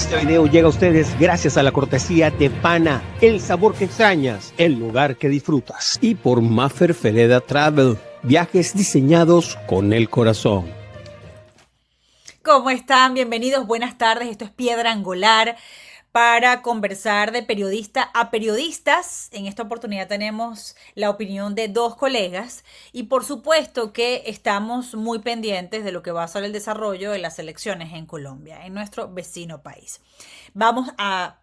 Este video llega a ustedes gracias a la cortesía de Pana, el sabor que extrañas, el lugar que disfrutas. Y por Maffer Fereda Travel, viajes diseñados con el corazón. ¿Cómo están? Bienvenidos, buenas tardes. Esto es Piedra Angular para conversar de periodista a periodistas. En esta oportunidad tenemos la opinión de dos colegas y por supuesto que estamos muy pendientes de lo que va a ser el desarrollo de las elecciones en Colombia, en nuestro vecino país. Vamos a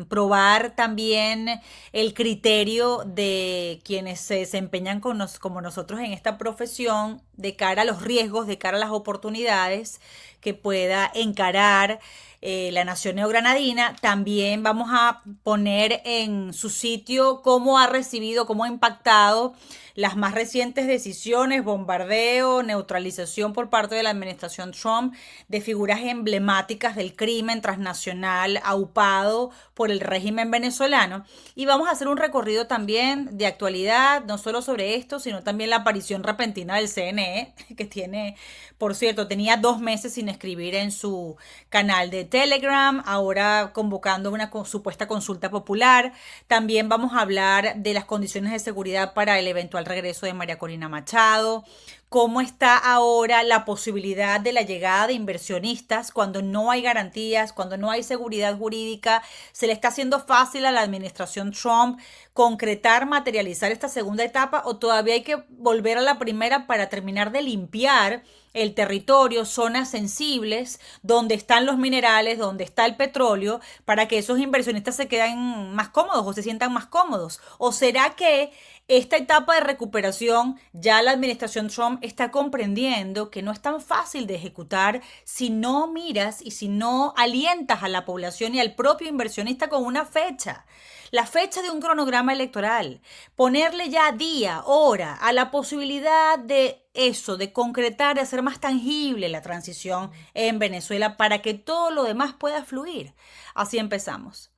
probar también el criterio de quienes se desempeñan como nosotros en esta profesión de cara a los riesgos, de cara a las oportunidades que pueda encarar la nación neogranadina. También vamos a poner en su sitio cómo ha recibido, cómo ha impactado las más recientes decisiones, bombardeo, neutralización por parte de la administración Trump de figuras emblemáticas del crimen transnacional aupado por el régimen venezolano. Y vamos a hacer un recorrido también de actualidad, no solo sobre esto, sino también la aparición repentina del CNE, que tiene, por cierto, tenía 2 meses sin escribir en su canal de Telegram, ahora convocando una supuesta consulta popular. También vamos a hablar de las condiciones de seguridad para el eventual regreso de María Corina Machado, cómo está ahora la posibilidad de la llegada de inversionistas cuando no hay garantías, cuando no hay seguridad jurídica. Se le está haciendo fácil a la administración Trump concretar, materializar esta segunda etapa, o todavía hay que volver a la primera para terminar de limpiar el territorio, zonas sensibles, donde están los minerales, donde está el petróleo, para que esos inversionistas se queden más cómodos o se sientan más cómodos. ¿O será que esta etapa de recuperación ya la administración Trump está comprendiendo que no es tan fácil de ejecutar si no miras y si no alientas a la población y al propio inversionista con una fecha? La fecha de un cronograma electoral, ponerle ya día, hora a la posibilidad de eso, de concretar, de hacer más tangible la transición en Venezuela para que todo lo demás pueda fluir. Así empezamos.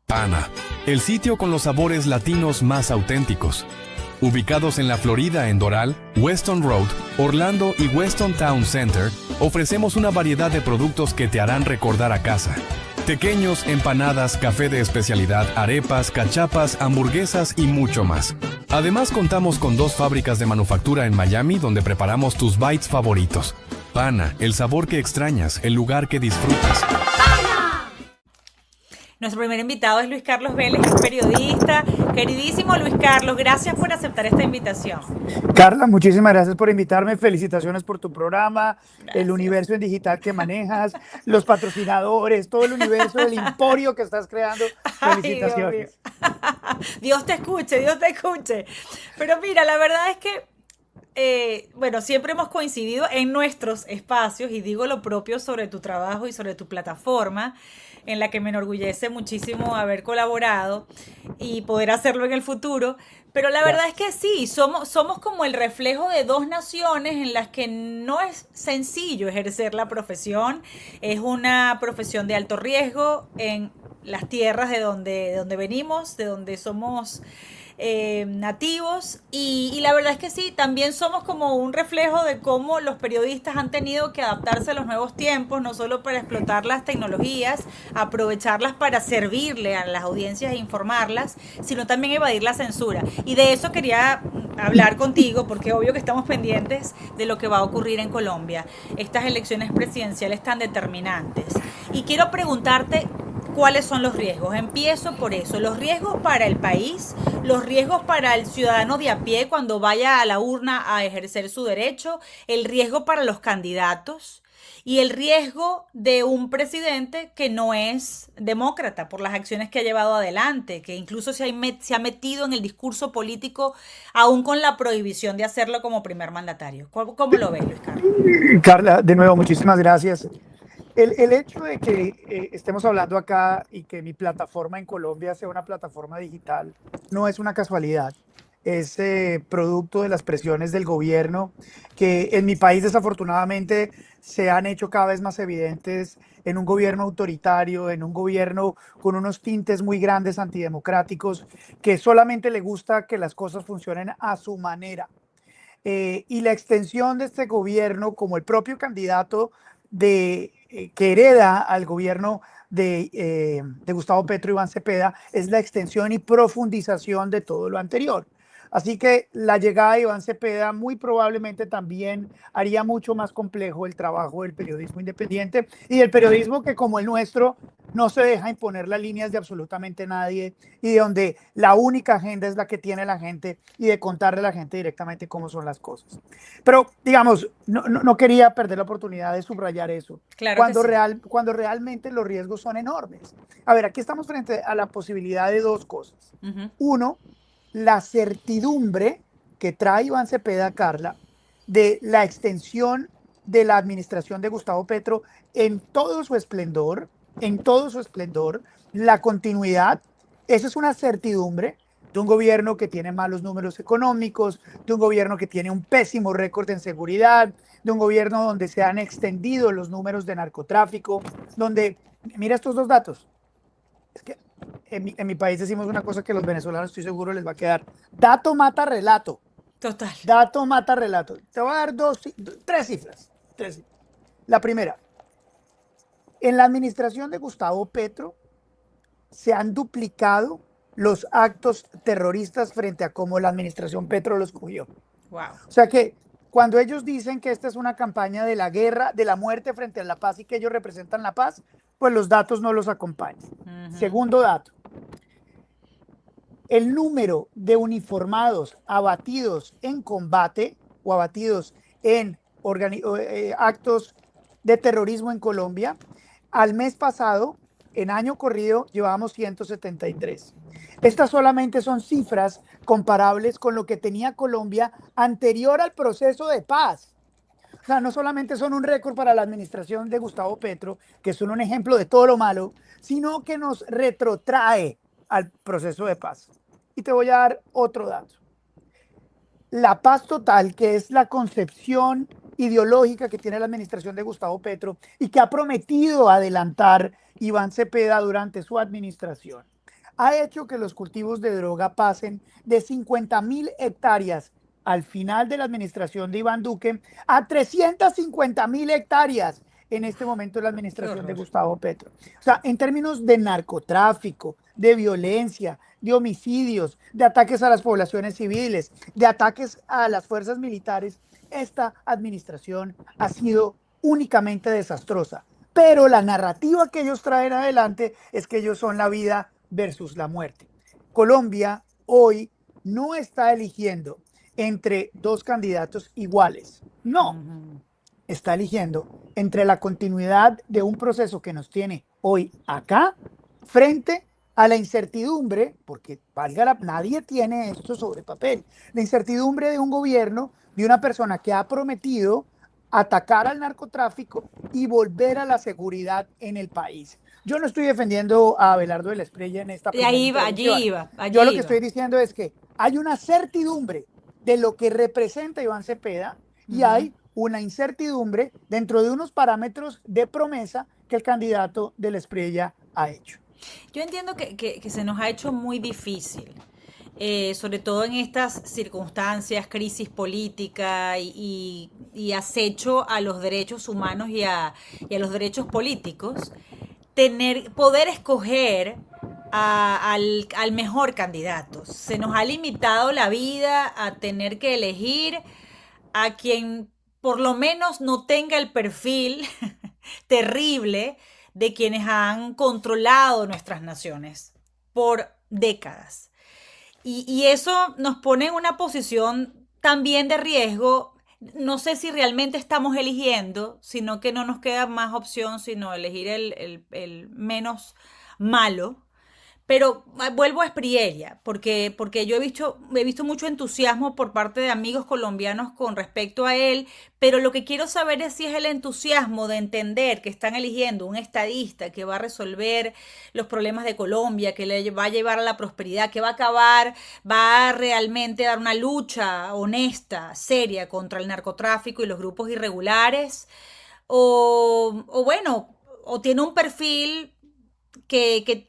Pana, el sitio con los sabores latinos más auténticos. Ubicados en la Florida en Doral, Weston Road, Orlando y Weston Town Center, ofrecemos una variedad de productos que te harán recordar a casa. Tequeños, empanadas, café de especialidad, arepas, cachapas, hamburguesas y mucho más. Además contamos con 2 fábricas de manufactura en Miami donde preparamos tus bites favoritos. Pana, el sabor que extrañas, el lugar que disfrutas. Nuestro primer invitado es Luis Carlos Vélez, periodista. Queridísimo Luis Carlos, gracias por aceptar esta invitación. Carla, muchísimas gracias por invitarme. Felicitaciones por tu programa, Gracias. el universo en digital que manejas, los patrocinadores, todo el universo del emporio que estás creando. Felicitaciones. Ay, Dios te escuche, Dios te escuche. Pero mira, la verdad es que bueno, siempre hemos coincidido en nuestros espacios, y digo lo propio sobre tu trabajo y sobre tu plataforma, en la que me enorgullece muchísimo haber colaborado y poder hacerlo en el futuro. Pero la verdad es que sí, somos como el reflejo de 2 naciones en las que no es sencillo ejercer la profesión. Es una profesión de alto riesgo en las tierras de donde venimos, de donde somos nativos, y la verdad es que sí, también somos como un reflejo de cómo los periodistas han tenido que adaptarse a los nuevos tiempos, no solo para explotar las tecnologías, aprovecharlas para servirle a las audiencias e informarlas, sino también evadir la censura. Y de eso quería hablar contigo, porque obvio que estamos pendientes de lo que va a ocurrir en Colombia, estas elecciones presidenciales tan determinantes. Y quiero preguntarte, ¿cuáles son los riesgos? Empiezo por eso. Los riesgos para el país, los riesgos para el ciudadano de a pie cuando vaya a la urna a ejercer su derecho, el riesgo para los candidatos y el riesgo de un presidente que no es demócrata por las acciones que ha llevado adelante, que incluso se ha metido en el discurso político aún con la prohibición de hacerlo como primer mandatario. ¿Cómo lo ves, Luis Carlos? Carla, de nuevo, muchísimas gracias. El hecho de que estemos hablando acá y que mi plataforma en Colombia sea una plataforma digital no es una casualidad. Es producto de las presiones del gobierno que en mi país desafortunadamente se han hecho cada vez más evidentes, en un gobierno autoritario, en un gobierno con unos tintes muy grandes antidemocráticos, que solamente le gusta que las cosas funcionen a su manera. Y la extensión de este gobierno, como el propio candidato que hereda al gobierno de Gustavo Petro y Iván Cepeda es la extensión y profundización de todo lo anterior. Así que la llegada de Iván Cepeda muy probablemente también haría mucho más complejo el trabajo del periodismo independiente y del periodismo que, como el nuestro, no se deja imponer las líneas de absolutamente nadie y de donde la única agenda es la que tiene la gente y de contarle a la gente directamente cómo son las cosas. Pero, digamos, no quería perder la oportunidad de subrayar eso, Claro que sí. cuando realmente los riesgos son enormes. A ver, aquí estamos frente a la posibilidad de dos cosas. Ujú. Uno, la certidumbre que trae Iván Cepeda, Carla, de la extensión de la administración de Gustavo Petro en todo su esplendor, la continuidad, esa es una certidumbre de un gobierno que tiene malos números económicos, de un gobierno que tiene un pésimo récord en seguridad, de un gobierno donde se han extendido los números de narcotráfico, donde, mira estos dos datos, es que en mi país decimos una cosa que a los venezolanos estoy seguro les va a quedar. Dato mata relato. Total. Dato mata relato. Te voy a dar tres cifras. La primera, en la administración de Gustavo Petro se han duplicado los actos terroristas frente a cómo la administración Petro los cogió. Wow. O sea que cuando ellos dicen que esta es una campaña de la guerra, de la muerte frente a la paz y que ellos representan la paz, pues los datos no los acompañan. Segundo dato, el número de uniformados abatidos en combate o abatidos en actos de terrorismo en Colombia, al mes pasado, en año corrido, llevábamos 173. Estas solamente son cifras comparables con lo que tenía Colombia anterior al proceso de paz. O sea, no solamente son un récord para la administración de Gustavo Petro, que son un ejemplo de todo lo malo, sino que nos retrotrae al proceso de paz. Y te voy a dar otro dato. La paz total, que es la concepción ideológica que tiene la administración de Gustavo Petro y que ha prometido adelantar Iván Cepeda durante su administración, ha hecho que los cultivos de droga pasen de 50.000 hectáreas al final de la administración de Iván Duque a 350.000 hectáreas en este momento de la administración de Gustavo Petro. O sea, en términos de narcotráfico, de violencia, de homicidios, de ataques a las poblaciones civiles, de ataques a las fuerzas militares, esta administración ha sido únicamente desastrosa. Pero la narrativa que ellos traen adelante es que ellos son la vida versus la muerte. Colombia hoy no está eligiendo entre dos candidatos iguales. No, está eligiendo entre la continuidad de un proceso que nos tiene hoy acá frente a la incertidumbre, porque nadie tiene esto sobre papel, la incertidumbre de un gobierno, de una persona que ha prometido atacar al narcotráfico y volver a la seguridad en el país. Yo no estoy defendiendo a Abelardo de la Espriella en esta primera intervención. Yo lo que estoy diciendo es que hay una certidumbre de lo que representa Iván Cepeda y hay una incertidumbre dentro de unos parámetros de promesa que el candidato de la Espriella ha hecho. Yo entiendo que se nos ha hecho muy difícil, sobre todo en estas circunstancias, crisis política y acecho a los derechos humanos y a los derechos políticos, poder escoger al mejor candidato. Se nos ha limitado la vida a tener que elegir a quien por lo menos no tenga el perfil terrible de quienes han controlado nuestras naciones por décadas. Y eso nos pone en una posición también de riesgo. No sé si realmente estamos eligiendo, sino que no nos queda más opción sino elegir el menos malo. Pero vuelvo a Espriella, porque yo he visto mucho entusiasmo por parte de amigos colombianos con respecto a él, pero lo que quiero saber es si es el entusiasmo de entender que están eligiendo un estadista que va a resolver los problemas de Colombia, que le va a llevar a la prosperidad, que va a acabar, va a realmente dar una lucha honesta, seria contra el narcotráfico y los grupos irregulares, o bueno, o tiene un perfil que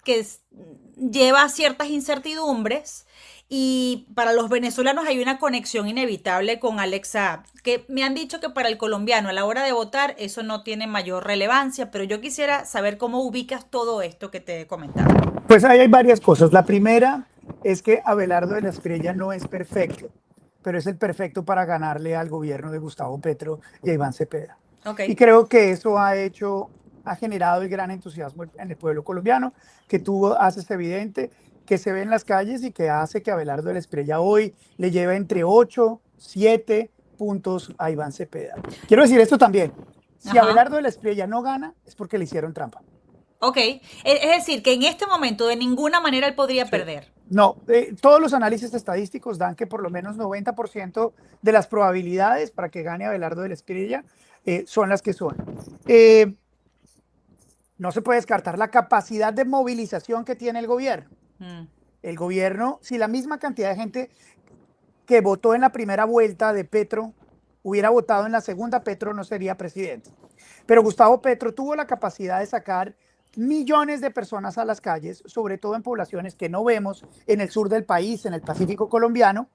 lleva ciertas incertidumbres y para los venezolanos hay una conexión inevitable con Alex Saab, que me han dicho que para el colombiano a la hora de votar eso no tiene mayor relevancia, pero yo quisiera saber cómo ubicas todo esto que te he comentado. Pues ahí hay varias cosas. La primera es que Abelardo de la Espriella no es perfecto, pero es el perfecto para ganarle al gobierno de Gustavo Petro y a Iván Cepeda. Okay. Y creo que eso ha generado el gran entusiasmo en el pueblo colombiano, que tú haces evidente, que se ve en las calles y que hace que Abelardo de la Espriella hoy le lleve entre 8, 7 puntos a Iván Cepeda. Quiero decir esto también, si Abelardo de la Espriella no gana es porque le hicieron trampa. Ok, es decir, que en este momento de ninguna manera él podría perder. No, todos los análisis estadísticos dan que por lo menos 90% de las probabilidades para que gane Abelardo de la Espriella son las que son. No se puede descartar la capacidad de movilización que tiene el gobierno. El gobierno, si la misma cantidad de gente que votó en la primera vuelta de Petro hubiera votado en la segunda, Petro no sería presidente. Pero Gustavo Petro tuvo la capacidad de sacar millones de personas a las calles, sobre todo en poblaciones que no vemos en el sur del país, en el Pacífico colombiano,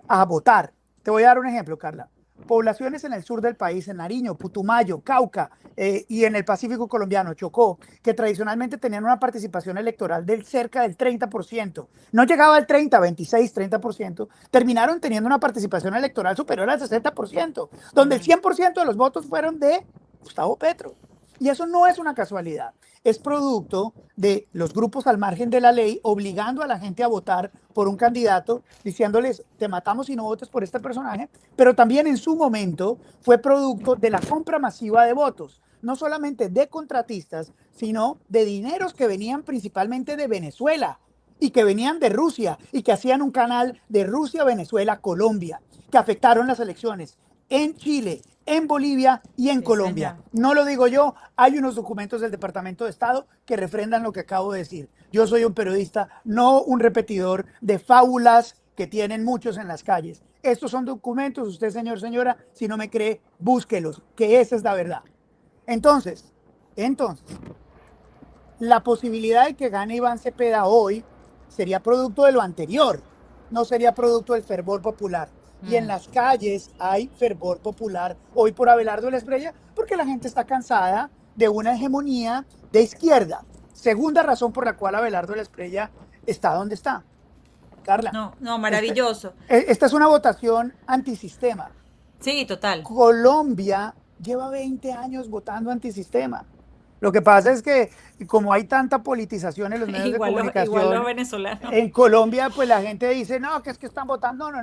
a votar. Te voy a dar un ejemplo, Carla. Poblaciones en el sur del país, en Nariño, Putumayo, Cauca y en el Pacífico colombiano, Chocó, que tradicionalmente tenían una participación electoral del cerca del 30%, no llegaba al 30, 26, 30%, terminaron teniendo una participación electoral superior al 60%, donde el 100% de los votos fueron de Gustavo Petro. Y eso no es una casualidad, es producto de los grupos al margen de la ley obligando a la gente a votar por un candidato, diciéndoles, te matamos si no votes por este personaje, pero también en su momento fue producto de la compra masiva de votos, no solamente de contratistas, sino de dineros que venían principalmente de Venezuela y que venían de Rusia y que hacían un canal de Rusia, Venezuela, Colombia, que afectaron las elecciones en Chile, en Bolivia y en Colombia. Señor. No lo digo yo, hay unos documentos del Departamento de Estado que refrendan lo que acabo de decir. Yo soy un periodista, no un repetidor de fábulas que tienen muchos en las calles. Estos son documentos, usted, señor, señora, si no me cree, búsquelos, que esa es la verdad. Entonces, la posibilidad de que gane Iván Cepeda hoy sería producto de lo anterior, no sería producto del fervor popular. Y en las calles hay fervor popular hoy por Abelardo de la Espriella porque la gente está cansada de una hegemonía de izquierda. Segunda razón por la cual Abelardo de la Espriella está donde está. Carla. No, maravilloso. Esta es una votación antisistema. Sí, total. Colombia lleva 20 años votando antisistema. Lo que pasa es que como hay tanta politización en los medios de comunicación, igual los venezolanos. En Colombia pues la gente dice, no, que es que están votando. No.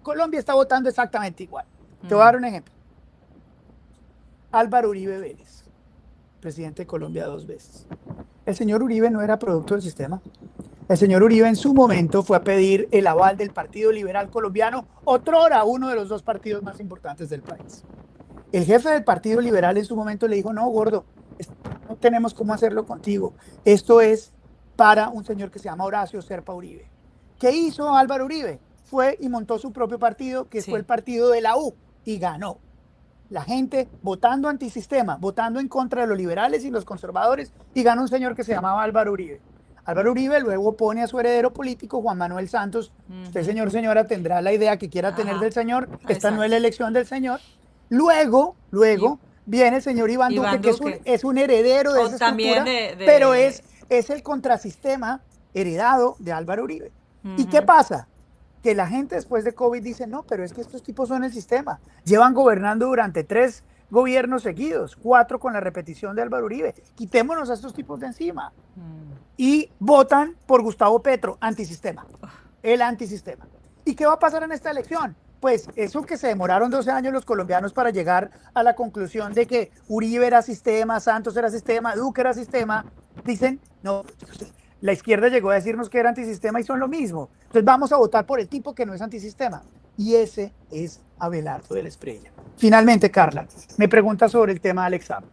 Colombia está votando exactamente igual. Te voy a dar un ejemplo. Álvaro Uribe Vélez, presidente de Colombia 2 veces. El señor Uribe no era producto del sistema. El señor Uribe en su momento fue a pedir el aval del Partido Liberal Colombiano, otrora uno de los dos partidos más importantes del país. El jefe del Partido Liberal en su momento le dijo, no, gordo, no tenemos cómo hacerlo contigo. Esto es para un señor que se llama Horacio Serpa Uribe. ¿Qué hizo Álvaro Uribe? Fue y montó su propio partido, que fue el partido de la U, y ganó. La gente votando antisistema, votando en contra de los liberales y los conservadores, y ganó un señor que se llamaba Álvaro Uribe. Álvaro Uribe luego pone a su heredero político, Juan Manuel Santos. Usted, señor, señora, tendrá la idea que quiera tener del señor. Esta no es la elección del señor. Luego viene el señor Iván Duque, que es un heredero de esa estructura, pero es el contrasistema heredado de Álvaro Uribe. ¿Y qué pasa? Que la gente después de COVID dice, no, pero es que estos tipos son el sistema. Llevan gobernando durante 3 gobiernos seguidos, 4 con la repetición de Álvaro Uribe. Quitémonos a estos tipos de encima. Y votan por Gustavo Petro, antisistema. El antisistema. ¿Y qué va a pasar en esta elección? Pues eso que se demoraron 12 años los colombianos para llegar a la conclusión de que Uribe era sistema, Santos era sistema, Duque era sistema, dicen, no, la izquierda llegó a decirnos que era antisistema y son lo mismo. Entonces vamos a votar por el tipo que no es antisistema. Y ese es Abelardo de la Espriella. Finalmente, Carla, me pregunta sobre el tema de Alex Saab.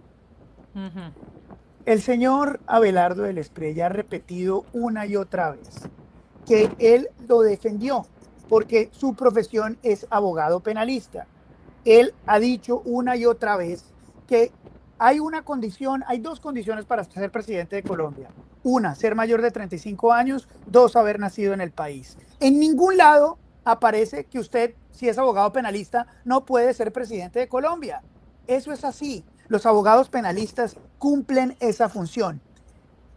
El señor Abelardo de la Espriella ha repetido una y otra vez que él lo defendió porque su profesión es abogado penalista. Él ha dicho una y otra vez que hay una condición, hay 2 condiciones para ser presidente de Colombia. Una, ser mayor de 35 años. Dos, haber nacido en el país. En ningún lado aparece que usted, si es abogado penalista, no puede ser presidente de Colombia. Eso es así. Los abogados penalistas cumplen esa función.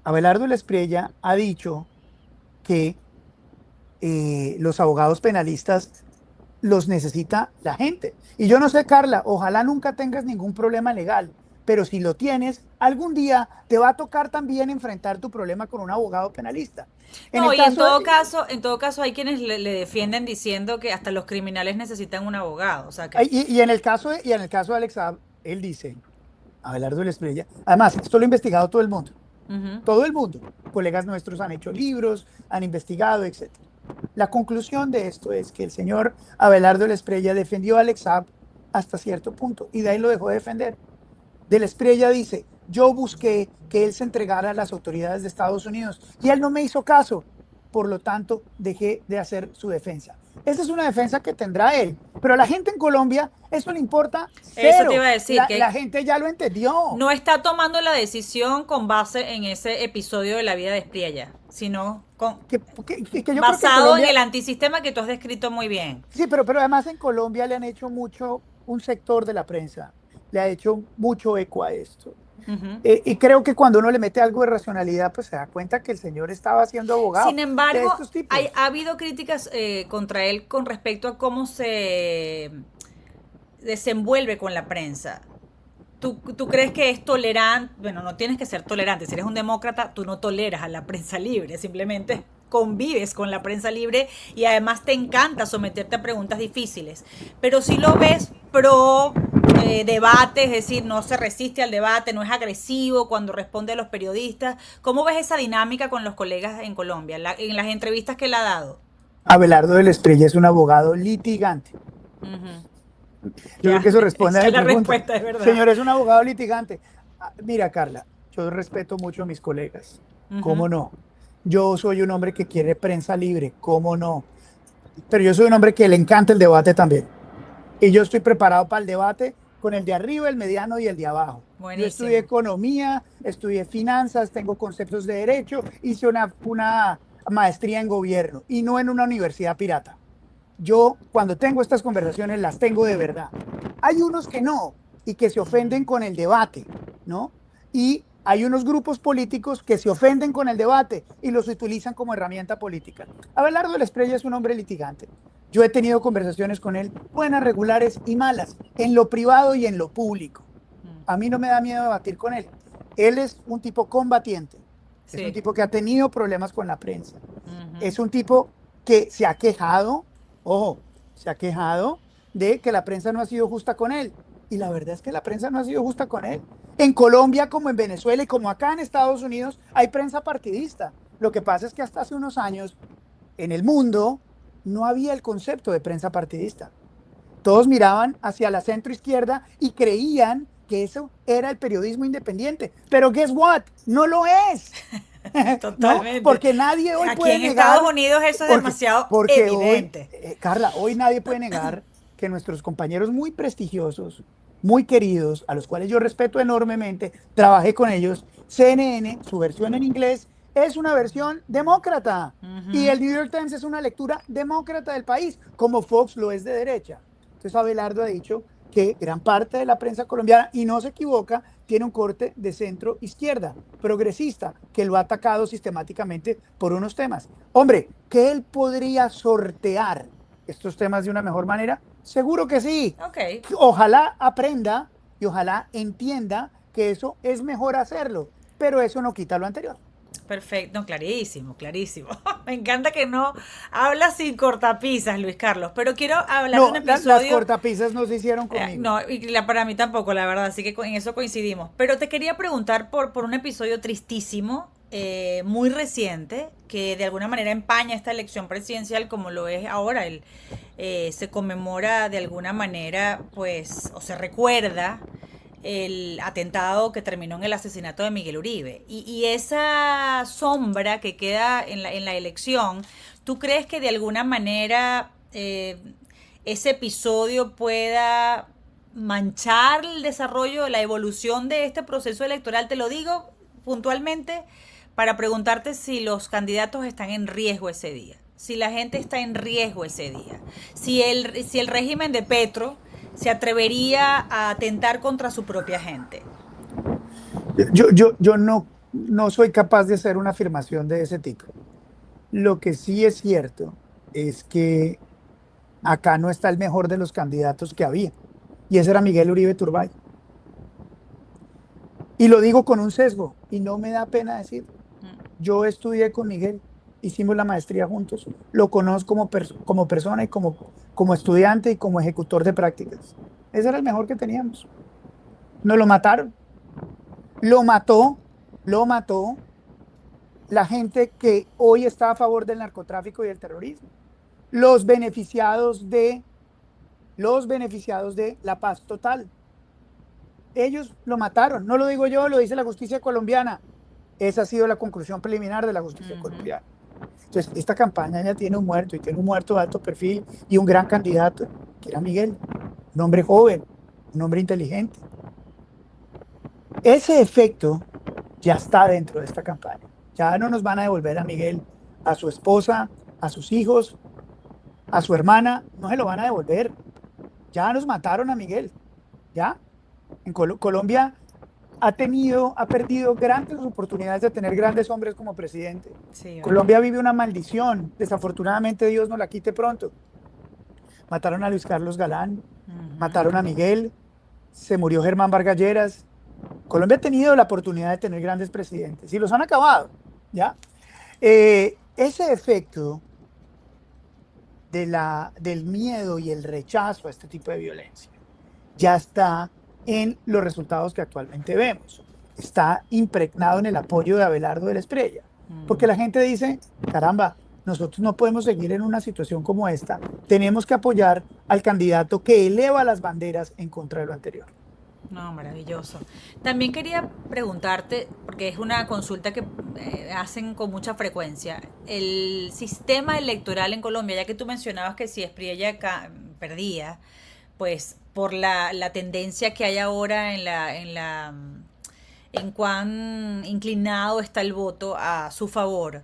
Abelardo Lespriella ha dicho que los abogados penalistas los necesita la gente. Y yo no sé, Carla, ojalá nunca tengas ningún problema legal, pero si lo tienes, algún día te va a tocar también enfrentar tu problema con un abogado penalista. No, y en todo caso hay quienes le defienden diciendo que hasta los criminales necesitan un abogado, o sea que... y en el caso de Alex Saab, él dice, Abelardo Lespriella, además, esto lo ha investigado todo el mundo. Todo el mundo, colegas nuestros han hecho libros, han investigado, etc. La conclusión de esto es que el señor Abelardo Lespriella defendió a Alex Saab hasta cierto punto y de ahí lo dejó de defender. De Lespriella dice, yo busqué que él se entregara a las autoridades de Estados Unidos y él no me hizo caso, por lo tanto dejé de hacer su defensa. Esa es una defensa que tendrá él, pero a la gente en Colombia eso le importa cero. Eso te iba a decir, que la gente ya lo entendió. no está tomando la decisión con base en ese episodio de la vida de Espriella, sino que yo basado creo que Colombia, en el antisistema que tú has descrito muy bien. Sí, pero además en Colombia le han hecho mucho, un sector de la prensa le ha hecho mucho eco a esto. Y creo que cuando uno le mete algo de racionalidad, pues se da cuenta que el señor estaba siendo abogado. Sin embargo, de estos tipos. ha habido críticas contra él con respecto a cómo se desenvuelve con la prensa. ¿Tú crees que es tolerante? Bueno, no tienes que ser tolerante. Si eres un demócrata, tú no toleras a la prensa libre. Simplemente convives con la prensa libre y además te encanta someterte a preguntas difíciles. Pero si lo ves pro debate, es decir, no se resiste al debate, no es agresivo cuando responde a los periodistas. ¿Cómo ves esa dinámica con los colegas en Colombia, en las entrevistas que él ha dado? Abelardo Lespriella es un abogado litigante. Yo creo que eso responde a la pregunta. Respuesta, es verdad. Señor, es un abogado litigante. Mira, Carla, yo respeto mucho a mis colegas. ¿Cómo no? Yo soy un hombre que quiere prensa libre. ¿Cómo no? Pero yo soy un hombre que le encanta el debate también. Y yo estoy preparado para el debate con el de arriba, el mediano y el de abajo. Buenísimo. Yo estudié economía, estudié finanzas, tengo conceptos de derecho, hice una maestría en gobierno y no en una universidad pirata. Yo cuando tengo estas conversaciones las tengo de verdad. Hay unos que no y que se ofenden con el debate, ¿no? Y hay unos grupos políticos que se ofenden con el debate y los utilizan como herramienta política. Abelardo Lespriella es un hombre litigante. Yo he tenido conversaciones con él, buenas, regulares y malas, en lo privado y en lo público. A mí no me da miedo debatir con él. Él es un tipo combatiente. Sí. Es un tipo que ha tenido problemas con la prensa. Es un tipo que se ha quejado, ojo, se ha quejado de que la prensa no ha sido justa con él. Y la verdad es que la prensa no ha sido justa con él. En Colombia, como en Venezuela y como acá en Estados Unidos, hay prensa partidista. Lo que pasa es que hasta hace unos años, en el mundo, no había el concepto de prensa partidista. Todos miraban hacia la centroizquierda y creían que eso era el periodismo independiente. Pero guess what? No lo es. Totalmente. ¿No? Porque nadie hoy aquí puede en negar. Estados Unidos eso es demasiado evidente. Hoy, Carla, hoy nadie puede negar que nuestros compañeros muy prestigiosos, muy queridos, a los cuales yo respeto enormemente, trabajé con ellos, CNN, su versión en inglés, es una versión demócrata. Y el New York Times es una lectura demócrata del país, como Fox lo es de derecha. Entonces Abelardo ha dicho que gran parte de la prensa colombiana, y no se equivoca, tiene un corte de centro izquierda, progresista, que lo ha atacado sistemáticamente por unos temas. Hombre, ¿que él podría sortear estos temas de una mejor manera? Seguro que sí. Okay. Ojalá aprenda y ojalá entienda que eso es mejor hacerlo, pero eso no quita lo anterior. Perfecto, no, clarísimo, clarísimo. Me encanta que no hablas sin cortapisas, Luis Carlos, pero quiero hablar de un episodio... Las cortapisas no se hicieron conmigo. No, y para mí tampoco, la verdad, así que en eso coincidimos. Pero te quería preguntar por un episodio tristísimo, muy reciente, que de alguna manera empaña esta elección presidencial como lo es ahora. Se conmemora de alguna manera, pues, o se recuerda el atentado que terminó en el asesinato de Miguel Uribe. Y esa sombra que queda en la elección, ¿tú crees que de alguna manera ese episodio pueda manchar el desarrollo, la evolución de este proceso electoral? Te lo digo puntualmente para preguntarte si los candidatos están en riesgo ese día, si la gente está en riesgo ese día, si el régimen de Petro se atrevería a atentar contra su propia gente. Yo no soy capaz de hacer una afirmación de ese tipo. Lo que sí es cierto es que acá no está el mejor de los candidatos que había, y ese era Miguel Uribe Turbay. Y lo digo con un sesgo, y no me da pena decir. Yo estudié con Miguel, hicimos la maestría juntos, lo conozco como persona y como estudiante y como ejecutor de prácticas. Ese era el mejor que teníamos. Nos lo mataron. Lo mató la gente que hoy está a favor del narcotráfico y del terrorismo. Los beneficiados de la paz total. Ellos lo mataron. No lo digo yo, lo dice la justicia colombiana. Esa ha sido la conclusión preliminar de la justicia colombiana. Entonces, esta campaña ya tiene un muerto, y tiene un muerto de alto perfil y un gran candidato, que era Miguel. Un hombre joven, un hombre inteligente. Ese efecto ya está dentro de esta campaña. Ya no nos van a devolver a Miguel, a su esposa, a sus hijos, a su hermana, no se lo van a devolver. Ya nos mataron a Miguel. Ya. En Colombia ha perdido grandes oportunidades de tener grandes hombres como presidente. Sí, Colombia vive una maldición. Desafortunadamente Dios nos la quite pronto. Mataron a Luis Carlos Galán, mataron a Miguel, se murió Germán Vargas Lleras. Colombia ha tenido la oportunidad de tener grandes presidentes y los han acabado, ¿ya? Ese efecto del miedo y el rechazo a este tipo de violencia ya está en los resultados que actualmente vemos. Está impregnado en el apoyo de Abelardo de la Espriella, porque la gente dice, caramba, nosotros no podemos seguir en una situación como esta, tenemos que apoyar al candidato que eleva las banderas en contra de lo anterior. No, maravilloso. También quería preguntarte, porque es una consulta que hacen con mucha frecuencia, el sistema electoral en Colombia, ya que tú mencionabas que si Espriella perdía, pues por la tendencia que hay ahora en cuán inclinado está el voto a su favor,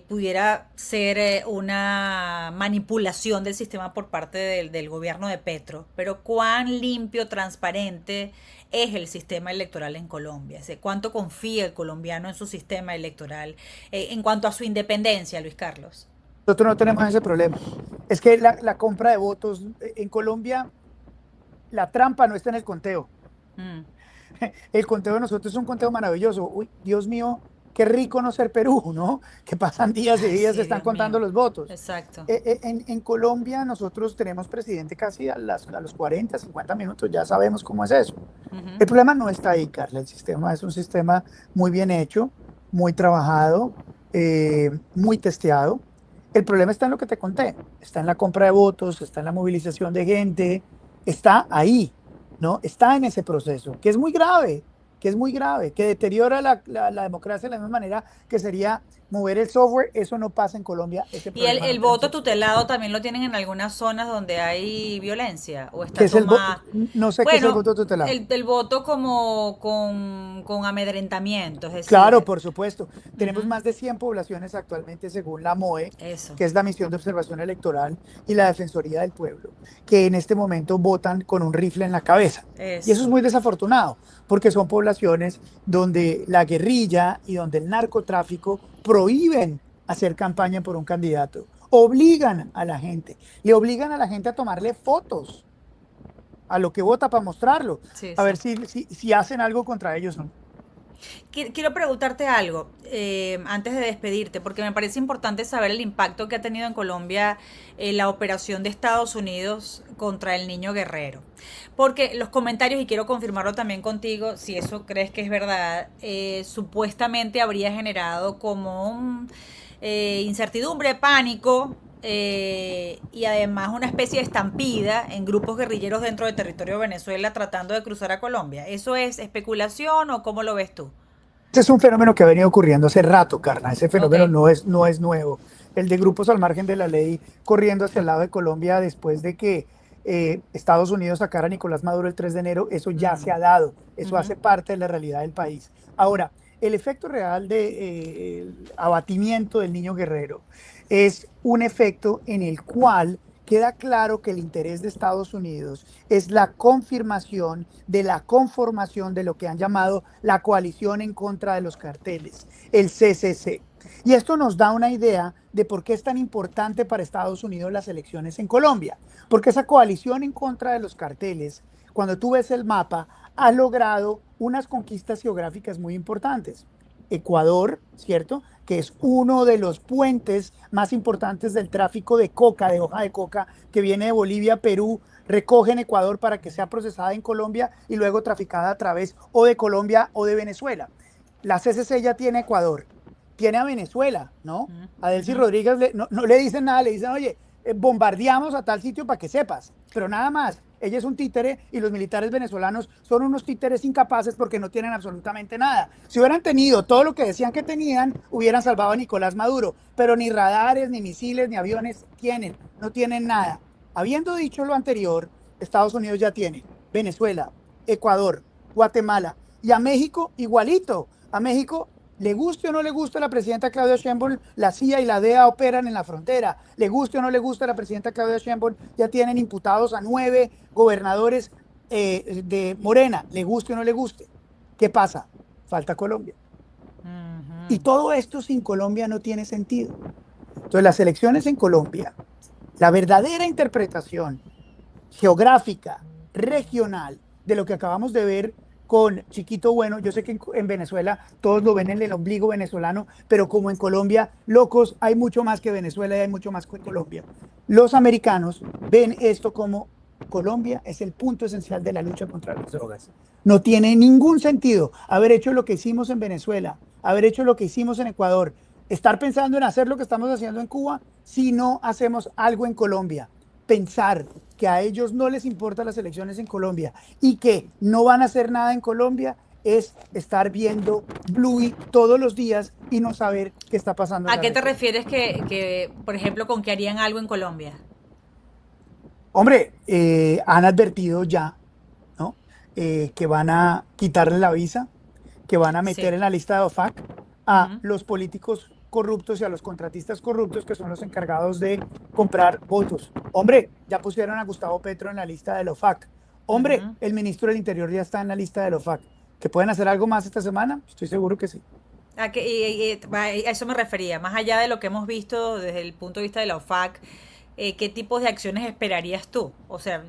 pudiera ser una manipulación del sistema por parte del gobierno de Petro, pero cuán limpio, transparente es el sistema electoral en Colombia, cuánto confía el colombiano en su sistema electoral, en cuanto a su independencia, Luis Carlos. Nosotros no tenemos ese problema. Es que la compra de votos en Colombia, la trampa no está en el conteo. El conteo de nosotros es un conteo maravilloso. Uy, Dios mío, qué rico no ser Perú, ¿no? Que pasan días y días, sí, están Dios contando mío. Los votos. Exacto. En Colombia nosotros tenemos presidente casi a los 40, 50 minutos, ya sabemos cómo es eso. El problema no está ahí, Carla. El sistema es un sistema muy bien hecho, muy trabajado, muy testeado. El problema está en lo que te conté, está en la compra de votos, está en la movilización de gente, está ahí, ¿no? Está en ese proceso, que es muy grave, que deteriora la democracia de la misma manera que sería mover el software. Eso no pasa en Colombia. ¿Y el voto tutelado también lo tienen en algunas zonas donde hay violencia? ¿O está tomado? No sé qué es el voto tutelado. El voto como con amedrentamiento, es decir. Claro, por supuesto. Tenemos más de 100 poblaciones actualmente, según la MOE, Eso. que es la Misión de Observación Electoral, y la Defensoría del Pueblo, que en este momento votan con un rifle en la cabeza. Eso. Y eso es muy desafortunado, porque son poblaciones donde la guerrilla y donde el narcotráfico prohíben hacer campaña por un candidato, obligan a la gente, le obligan a la gente a tomarle fotos a lo que vota para mostrarlo, a ver si hacen algo contra ellos, ¿no? Quiero preguntarte algo antes de despedirte, porque me parece importante saber el impacto que ha tenido en Colombia la operación de Estados Unidos contra el niño Guerrero. Porque los comentarios, y quiero confirmarlo también contigo, si eso crees que es verdad, supuestamente habría generado como incertidumbre, pánico, y además una especie de estampida en grupos guerrilleros dentro del territorio de Venezuela tratando de cruzar a Colombia. ¿Eso es especulación o cómo lo ves tú? Ese es un fenómeno que ha venido ocurriendo hace rato, Carla. Ese fenómeno no es nuevo. El de grupos al margen de la ley corriendo hacia el lado de Colombia después de que Estados Unidos sacara a Nicolás Maduro el 3 de enero, eso ya se ha dado. Eso hace parte de la realidad del país. Ahora, el efecto real de abatimiento del niño guerrero es un efecto en el cual queda claro que el interés de Estados Unidos es la confirmación de la conformación de lo que han llamado la coalición en contra de los carteles, el CCC. Y esto nos da una idea de por qué es tan importante para Estados Unidos las elecciones en Colombia. Porque esa coalición en contra de los carteles, cuando tú ves el mapa, ha logrado unas conquistas geográficas muy importantes. Ecuador, ¿cierto? Que es uno de los puentes más importantes del tráfico de coca, de hoja de coca, que viene de Bolivia, Perú, recoge en Ecuador para que sea procesada en Colombia y luego traficada a través o de Colombia o de Venezuela. La CCC ya tiene Ecuador, tiene a Venezuela, ¿no? A Delcy Rodríguez no le dicen nada, le dicen, oye, bombardeamos a tal sitio para que sepas, pero nada más. Ella es un títere y los militares venezolanos son unos títeres incapaces porque no tienen absolutamente nada. Si hubieran tenido todo lo que decían que tenían, hubieran salvado a Nicolás Maduro, pero ni radares, ni misiles, ni aviones tienen, no tienen nada. Habiendo dicho lo anterior, Estados Unidos ya tiene Venezuela, Ecuador, Guatemala y a México igualito. A México, le guste o no le guste a la presidenta Claudia Sheinbaum, la CIA y la DEA operan en la frontera. Le guste o no le guste a la presidenta Claudia Sheinbaum, ya tienen imputados a 9 gobernadores de Morena. Le guste o no le guste. ¿Qué pasa? Falta Colombia. Y todo esto sin Colombia no tiene sentido. Entonces, las elecciones en Colombia, la verdadera interpretación geográfica, regional, de lo que acabamos de ver con Chiquito Bueno. Yo sé que en Venezuela todos lo ven en el ombligo venezolano, pero como en Colombia, locos, hay mucho más que Venezuela y hay mucho más que Colombia. Los americanos ven esto como Colombia es el punto esencial de la lucha contra las drogas. No tiene ningún sentido haber hecho lo que hicimos en Venezuela, haber hecho lo que hicimos en Ecuador, estar pensando en hacer lo que estamos haciendo en Cuba si no hacemos algo en Colombia. Pensar que a ellos no les importan las elecciones en Colombia y que no van a hacer nada en Colombia es estar viendo Bluey todos los días y no saber qué está pasando. ¿A qué te refieres por ejemplo, con que harían algo en Colombia? Hombre, han advertido ya, ¿no? Que van a quitarle la visa, que van a meter en la lista de OFAC a los políticos corruptos y a los contratistas corruptos que son los encargados de comprar votos. Hombre, ya pusieron a Gustavo Petro en la lista del OFAC. Hombre, el ministro del Interior ya está en la lista del OFAC. ¿Que pueden hacer algo más esta semana? Estoy seguro que sí. A eso me refería, más allá de lo que hemos visto desde el punto de vista de la OFAC, ¿qué tipos de acciones esperarías tú? O sea,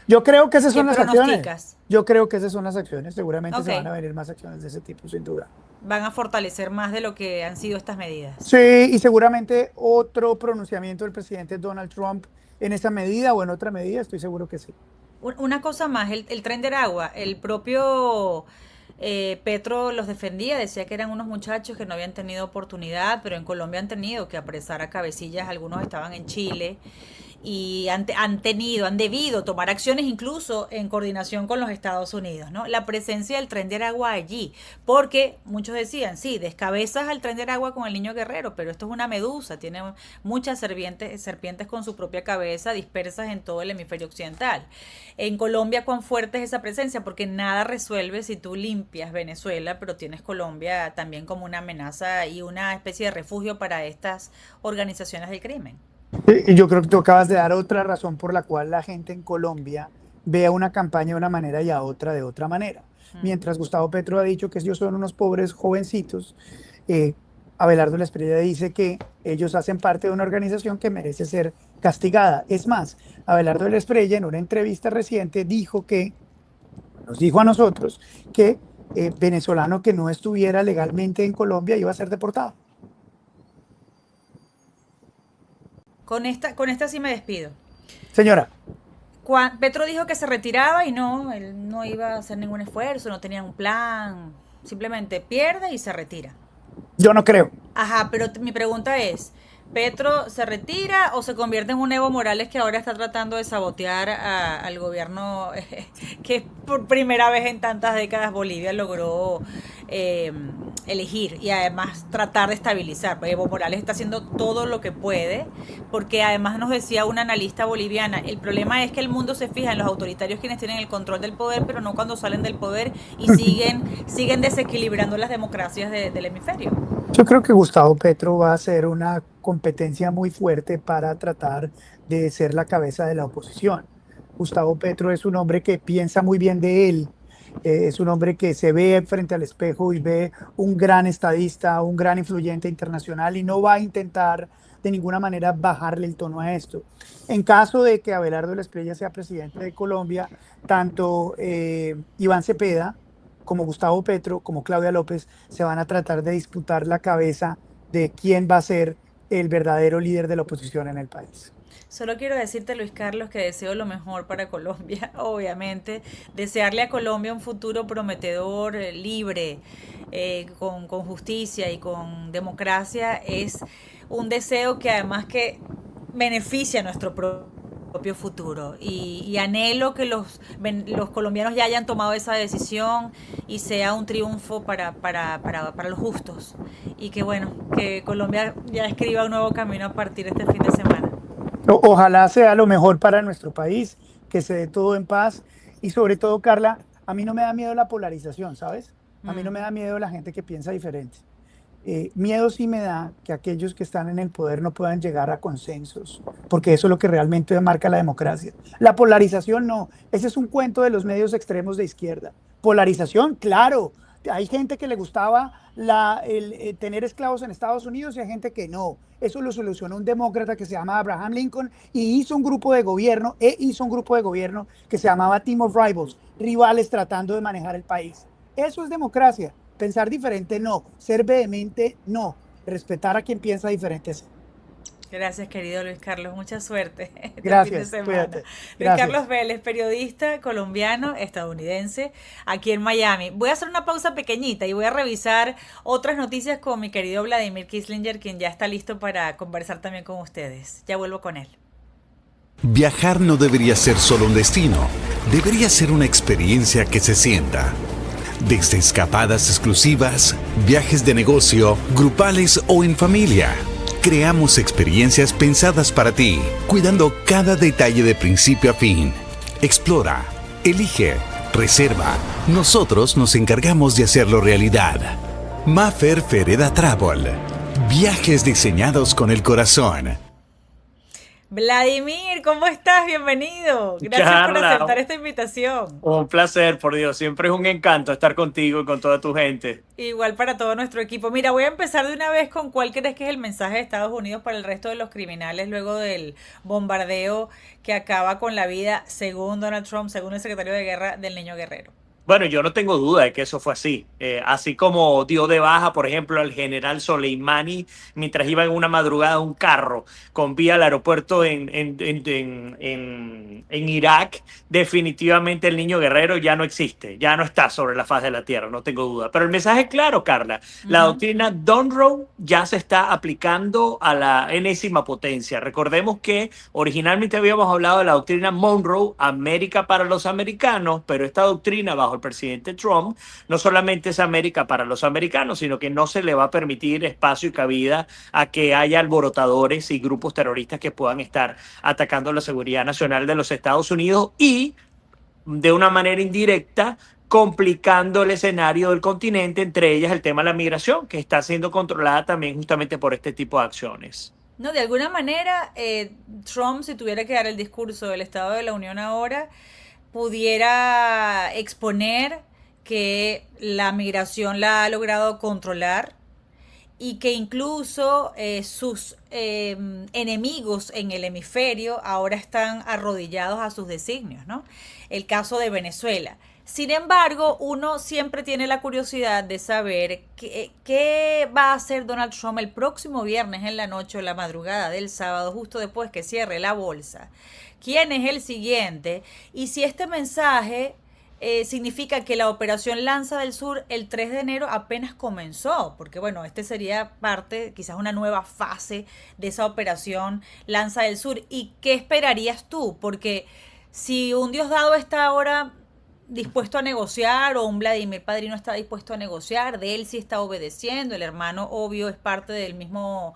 yo creo que esas son las acciones. Pronosticas? Yo creo que esas son las acciones. Seguramente se van a venir más acciones de ese tipo, sin duda. Van a fortalecer más de lo que han sido estas medidas. Sí, y seguramente otro pronunciamiento del presidente Donald Trump en esa medida o en otra medida, estoy seguro que sí. Una cosa más, el tren de Aragua, el propio Petro los defendía, decía que eran unos muchachos que no habían tenido oportunidad, pero en Colombia han tenido que apresar a cabecillas, algunos estaban en Chile y han debido tomar acciones incluso en coordinación con los Estados Unidos, ¿no? La presencia del tren de Aragua allí, porque muchos decían, sí, descabezas al tren de Aragua con el niño guerrero, pero esto es una medusa, tiene muchas serpientes con su propia cabeza dispersas en todo el hemisferio occidental. En Colombia, ¿cuán fuerte es esa presencia? Porque nada resuelve si tú limpias Venezuela, pero tienes Colombia también como una amenaza y una especie de refugio para estas organizaciones del crimen. Y yo creo que tú acabas de dar otra razón por la cual la gente en Colombia ve a una campaña de una manera y a otra de otra manera. Mientras Gustavo Petro ha dicho que ellos son unos pobres jovencitos, Abelardo Lesprilla dice que ellos hacen parte de una organización que merece ser castigada. Es más, Abelardo Lesprilla en una entrevista reciente nos dijo a nosotros que venezolano que no estuviera legalmente en Colombia iba a ser deportado. Con esta sí me despido. Señora. Petro dijo que se retiraba y él no iba a hacer ningún esfuerzo, no tenía un plan, simplemente pierde y se retira. Yo no creo. Ajá, pero mi pregunta es, ¿Petro se retira o se convierte en un Evo Morales que ahora está tratando de sabotear al gobierno que por primera vez en tantas décadas Bolivia logró eh, elegir y además tratar de estabilizar? Pues Evo Morales está haciendo todo lo que puede, porque además nos decía una analista boliviana, el problema es que el mundo se fija en los autoritarios quienes tienen el control del poder, pero no cuando salen del poder y siguen desequilibrando las democracias del hemisferio. Yo creo que Gustavo Petro va a ser una competencia muy fuerte para tratar de ser la cabeza de la oposición. Gustavo Petro es un hombre que piensa muy bien de él, es un hombre que se ve frente al espejo y ve un gran estadista, un gran influyente internacional y no va a intentar de ninguna manera bajarle el tono a esto. En caso de que Abelardo de la Espriella sea presidente de Colombia, tanto Iván Cepeda como Gustavo Petro, como Claudia López, se van a tratar de disputar la cabeza de quién va a ser el verdadero líder de la oposición en el país. Solo quiero decirte, Luis Carlos, que deseo lo mejor para Colombia, obviamente. Desearle a Colombia un futuro prometedor, libre, con justicia y con democracia es un deseo que además que beneficia a nuestro propio futuro. Y anhelo que los colombianos ya hayan tomado esa decisión y sea un triunfo para los justos. Y que bueno, que Colombia ya escriba un nuevo camino a partir de este fin de semana. Ojalá sea lo mejor para nuestro país, que se dé todo en paz y sobre todo, Carla, a mí no me da miedo la polarización, ¿sabes? A mí no me da miedo la gente que piensa diferente. Miedo sí me da que aquellos que están en el poder no puedan llegar a consensos, porque eso es lo que realmente marca la democracia. La polarización no, ese es un cuento de los medios extremos de izquierda. Polarización, claro, hay gente que le gustaba tener esclavos en Estados Unidos y hay gente que no. Eso lo solucionó un demócrata que se llama Abraham Lincoln y hizo un grupo de gobierno, que se llamaba Team of Rivals, rivales tratando de manejar el país. Eso es democracia. Pensar diferente no, ser vehemente no, respetar a quien piensa diferente sí. Gracias, querido Luis Carlos. Mucha suerte este Gracias, fin de semana. cuídate. Luis Gracias. Carlos Vélez, periodista colombiano, estadounidense, aquí en Miami. Voy a hacer una pausa pequeñita y voy a revisar otras noticias con mi querido Vladimir Kislinger, quien ya está listo para conversar también con ustedes. Ya vuelvo con él. Viajar no debería ser solo un destino, debería ser una experiencia que se sienta. Desde escapadas exclusivas, viajes de negocio, grupales o en familia. Creamos experiencias pensadas para ti, cuidando cada detalle de principio a fin. Explora, elige, reserva. Nosotros nos encargamos de hacerlo realidad. Maffer Fereda Travel. Viajes diseñados con el corazón. Vladimir, ¿cómo estás? Bienvenido. Gracias Carla, por aceptar esta invitación. un placer, por Dios. Siempre es un encanto estar contigo y con toda tu gente. Igual para todo nuestro equipo. Mira, voy a empezar de una vez con cuál crees que es el mensaje de Estados Unidos para el resto de los criminales luego del bombardeo que acaba con la vida, según Donald Trump, según el secretario de Guerra, del niño guerrero. Bueno, yo no tengo duda de que eso fue así. Así como dio de baja, por ejemplo, al general Soleimani mientras iba en una madrugada un carro con vía al aeropuerto en Irak, definitivamente el niño guerrero ya no existe, ya no está sobre la faz de la tierra, no tengo duda. Pero el mensaje es claro, Carla. La doctrina Monroe ya se está aplicando a la enésima potencia. Recordemos que originalmente habíamos hablado de la doctrina Monroe, América para los americanos, pero esta doctrina bajo el presidente Trump no solamente es América para los americanos, sino que no se le va a permitir espacio y cabida a que haya alborotadores y grupos terroristas que puedan estar atacando la seguridad nacional de los Estados Unidos y de una manera indirecta complicando el escenario del continente, entre ellas el tema de la migración, que está siendo controlada también justamente por este tipo de acciones. No, de alguna manera, Trump, si tuviera que dar el discurso del Estado de la Unión ahora, pudiera exponer que la migración la ha logrado controlar y que incluso sus enemigos en el hemisferio ahora están arrodillados a sus designios, ¿no? El caso de Venezuela. Sin embargo, uno siempre tiene la curiosidad de saber qué va a hacer Donald Trump el próximo viernes en la noche o la madrugada del sábado, justo después que cierre la bolsa. ¿Quién es el siguiente? Y si este mensaje significa que la operación Lanza del Sur el 3 de enero apenas comenzó, porque bueno, este sería parte, quizás una nueva fase de esa operación Lanza del Sur. ¿Y qué esperarías tú? Porque si un Diosdado está ahora dispuesto a negociar o un Vladimir Padrino está dispuesto a negociar, de él sí está obedeciendo, el hermano obvio es parte del mismo,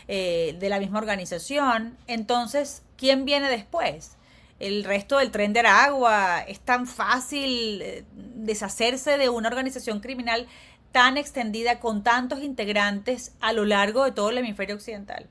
de la misma organización, entonces, ¿quién viene después? El resto del Tren de Aragua, es tan fácil deshacerse de una organización criminal tan extendida con tantos integrantes a lo largo de todo el hemisferio occidental.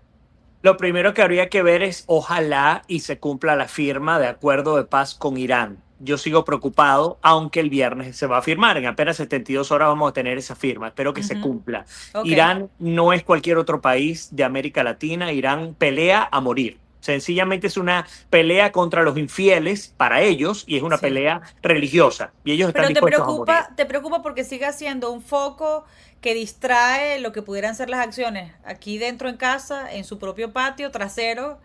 Lo primero que habría que ver es, ojalá y se cumpla la firma de acuerdo de paz con Irán. Yo sigo preocupado, aunque el viernes se va a firmar. En apenas 72 horas vamos a tener esa firma. Espero que se cumpla. Ok. Irán no es cualquier otro país de América Latina. Irán pelea a morir. Sencillamente es una pelea contra los infieles para ellos y es una Sí. pelea religiosa. Y ellos están Pero dispuestos a morir. te preocupa porque siga siendo un foco que distrae lo que pudieran ser las acciones aquí dentro en casa, en su propio patio trasero,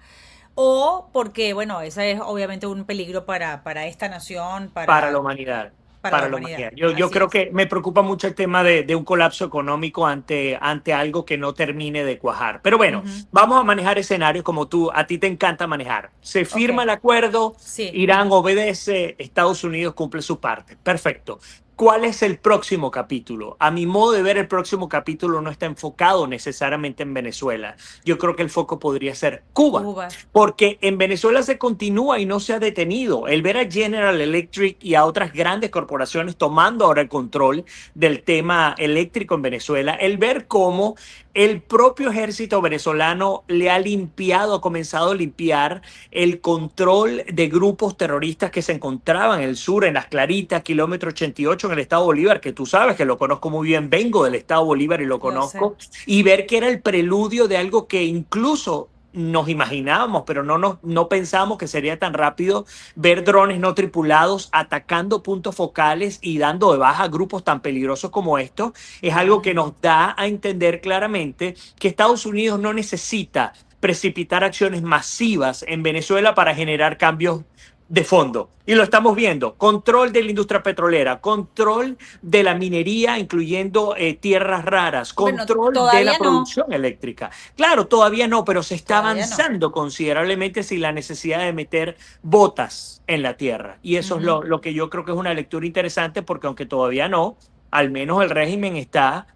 o porque, bueno, ese es obviamente un peligro para esta nación, Para la humanidad. para la Para la humanidad. humanidad. Yo Así creo es. que me preocupa mucho el tema de un colapso económico ante algo que no termine de cuajar. Pero bueno, Ujú. vamos a manejar escenarios como a ti te encanta manejar. Se firma Ok. el acuerdo, Sí. Irán obedece, Estados Unidos cumple su parte. Perfecto. ¿Cuál es el próximo capítulo? A mi modo de ver, el próximo capítulo no está enfocado necesariamente en Venezuela. Yo creo que el foco podría ser Cuba. Cuba. Porque en Venezuela se continúa y no se ha detenido. El ver a General Electric y a otras grandes corporaciones tomando ahora el control del tema eléctrico en Venezuela, el ver cómo el propio ejército venezolano le ha limpiado, ha comenzado a limpiar el control de grupos terroristas que se encontraban en el sur, en Las Claritas, kilómetro 88, en el estado Bolívar, que tú sabes que lo conozco muy bien, vengo del estado Bolívar y lo Lo sé. conozco, y ver que era el preludio de algo que incluso nos imaginábamos, pero no pensamos que sería tan rápido ver drones no tripulados atacando puntos focales y dando de baja grupos tan peligrosos como estos. Es algo que nos da a entender claramente que Estados Unidos no necesita precipitar acciones masivas en Venezuela para generar cambios de fondo. Y lo estamos viendo. Control de la industria petrolera, control de la minería, incluyendo tierras raras, Bueno, control de todavía la no. producción eléctrica. Claro, todavía no, pero se está Todavía no. avanzando considerablemente sin la necesidad de meter botas en la tierra. Y eso es lo que yo creo que es una lectura interesante, porque aunque todavía no, al menos el régimen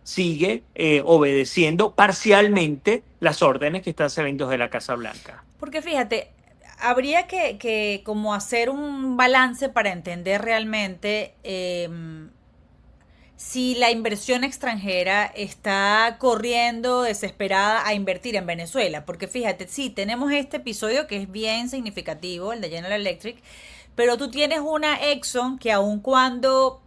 sigue obedeciendo parcialmente las órdenes que están saliendo de la Casa Blanca. Porque fíjate, habría que como hacer un balance para entender realmente si la inversión extranjera está corriendo desesperada a invertir en Venezuela. Porque fíjate, sí, tenemos este episodio que es bien significativo, el de General Electric, pero tú tienes una Exxon que aun cuando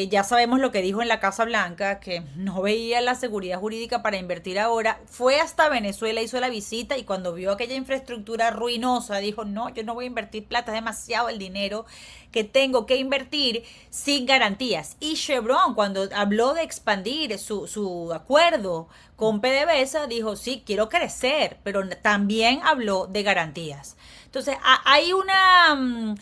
ya sabemos lo que dijo en la Casa Blanca, que no veía la seguridad jurídica para invertir ahora, fue hasta Venezuela, hizo la visita y cuando vio aquella infraestructura ruinosa, dijo, no, yo no voy a invertir plata, es demasiado el dinero que tengo que invertir sin garantías. Y Chevron, cuando habló de expandir su acuerdo con PDVSA, dijo, sí, quiero crecer, pero también habló de garantías. Entonces, hay una...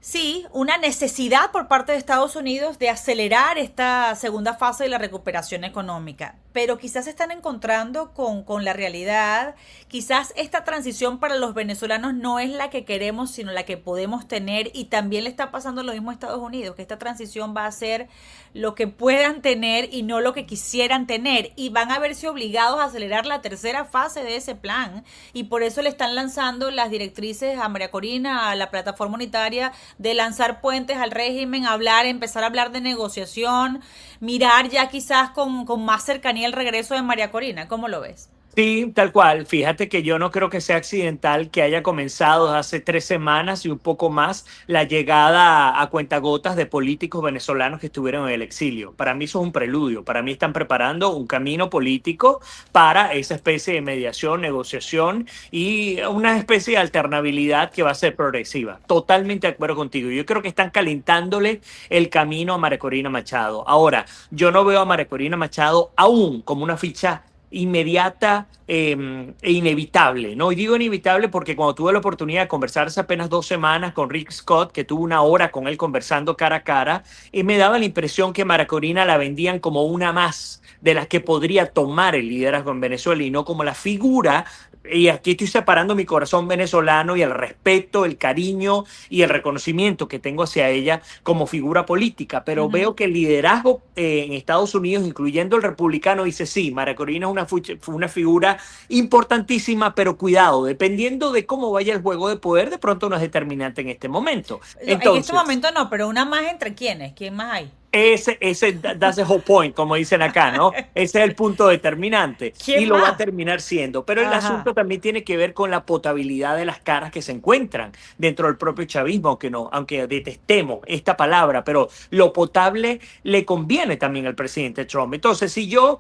Sí, una necesidad por parte de Estados Unidos de acelerar esta segunda fase de la recuperación económica, pero quizás se están encontrando con la realidad, quizás esta transición para los venezolanos no es la que queremos, sino la que podemos tener, y también le está pasando lo mismo a Estados Unidos, que esta transición va a ser lo que puedan tener y no lo que quisieran tener, y van a verse obligados a acelerar la tercera fase de ese plan, y por eso le están lanzando las directrices a María Corina, a la plataforma unitaria, de lanzar puentes al régimen, empezar a hablar de negociación, mirar ya quizás con más cercanía el regreso de María Corina. ¿Cómo lo ves? Sí, tal cual. Fíjate que yo no creo que sea accidental que haya comenzado hace 3 semanas y un poco más la llegada a cuentagotas de políticos venezolanos que estuvieron en el exilio. Para mí eso es un preludio. Para mí están preparando un camino político para esa especie de mediación, negociación y una especie de alternabilidad que va a ser progresiva. Totalmente de acuerdo contigo. Yo creo que están calentándole el camino a María Corina Machado. Ahora, yo no veo a María Corina Machado aún como una ficha inmediata e inevitable, ¿no? Y digo inevitable porque cuando tuve la oportunidad de conversar hace apenas 2 semanas con Rick Scott, que tuve una hora con él conversando cara a cara, me daba la impresión que María Corina la vendían como una más de las que podría tomar el liderazgo en Venezuela y no como la figura. Y aquí estoy separando mi corazón venezolano y el respeto, el cariño y el reconocimiento que tengo hacia ella como figura política, pero veo que el liderazgo en Estados Unidos, incluyendo el republicano, dice sí, María Corina es una figura importantísima, pero cuidado, dependiendo de cómo vaya el juego de poder, de pronto no es determinante en este momento. En este momento no, pero una más entre quiénes, ¿quién más hay? That's the whole point, como dicen acá, ¿no? Ese es el punto determinante y lo va a terminar siendo. Pero el asunto también tiene que ver con la potabilidad de las caras que se encuentran dentro del propio chavismo, aunque detestemos esta palabra, pero lo potable le conviene también al presidente Trump. Entonces, si yo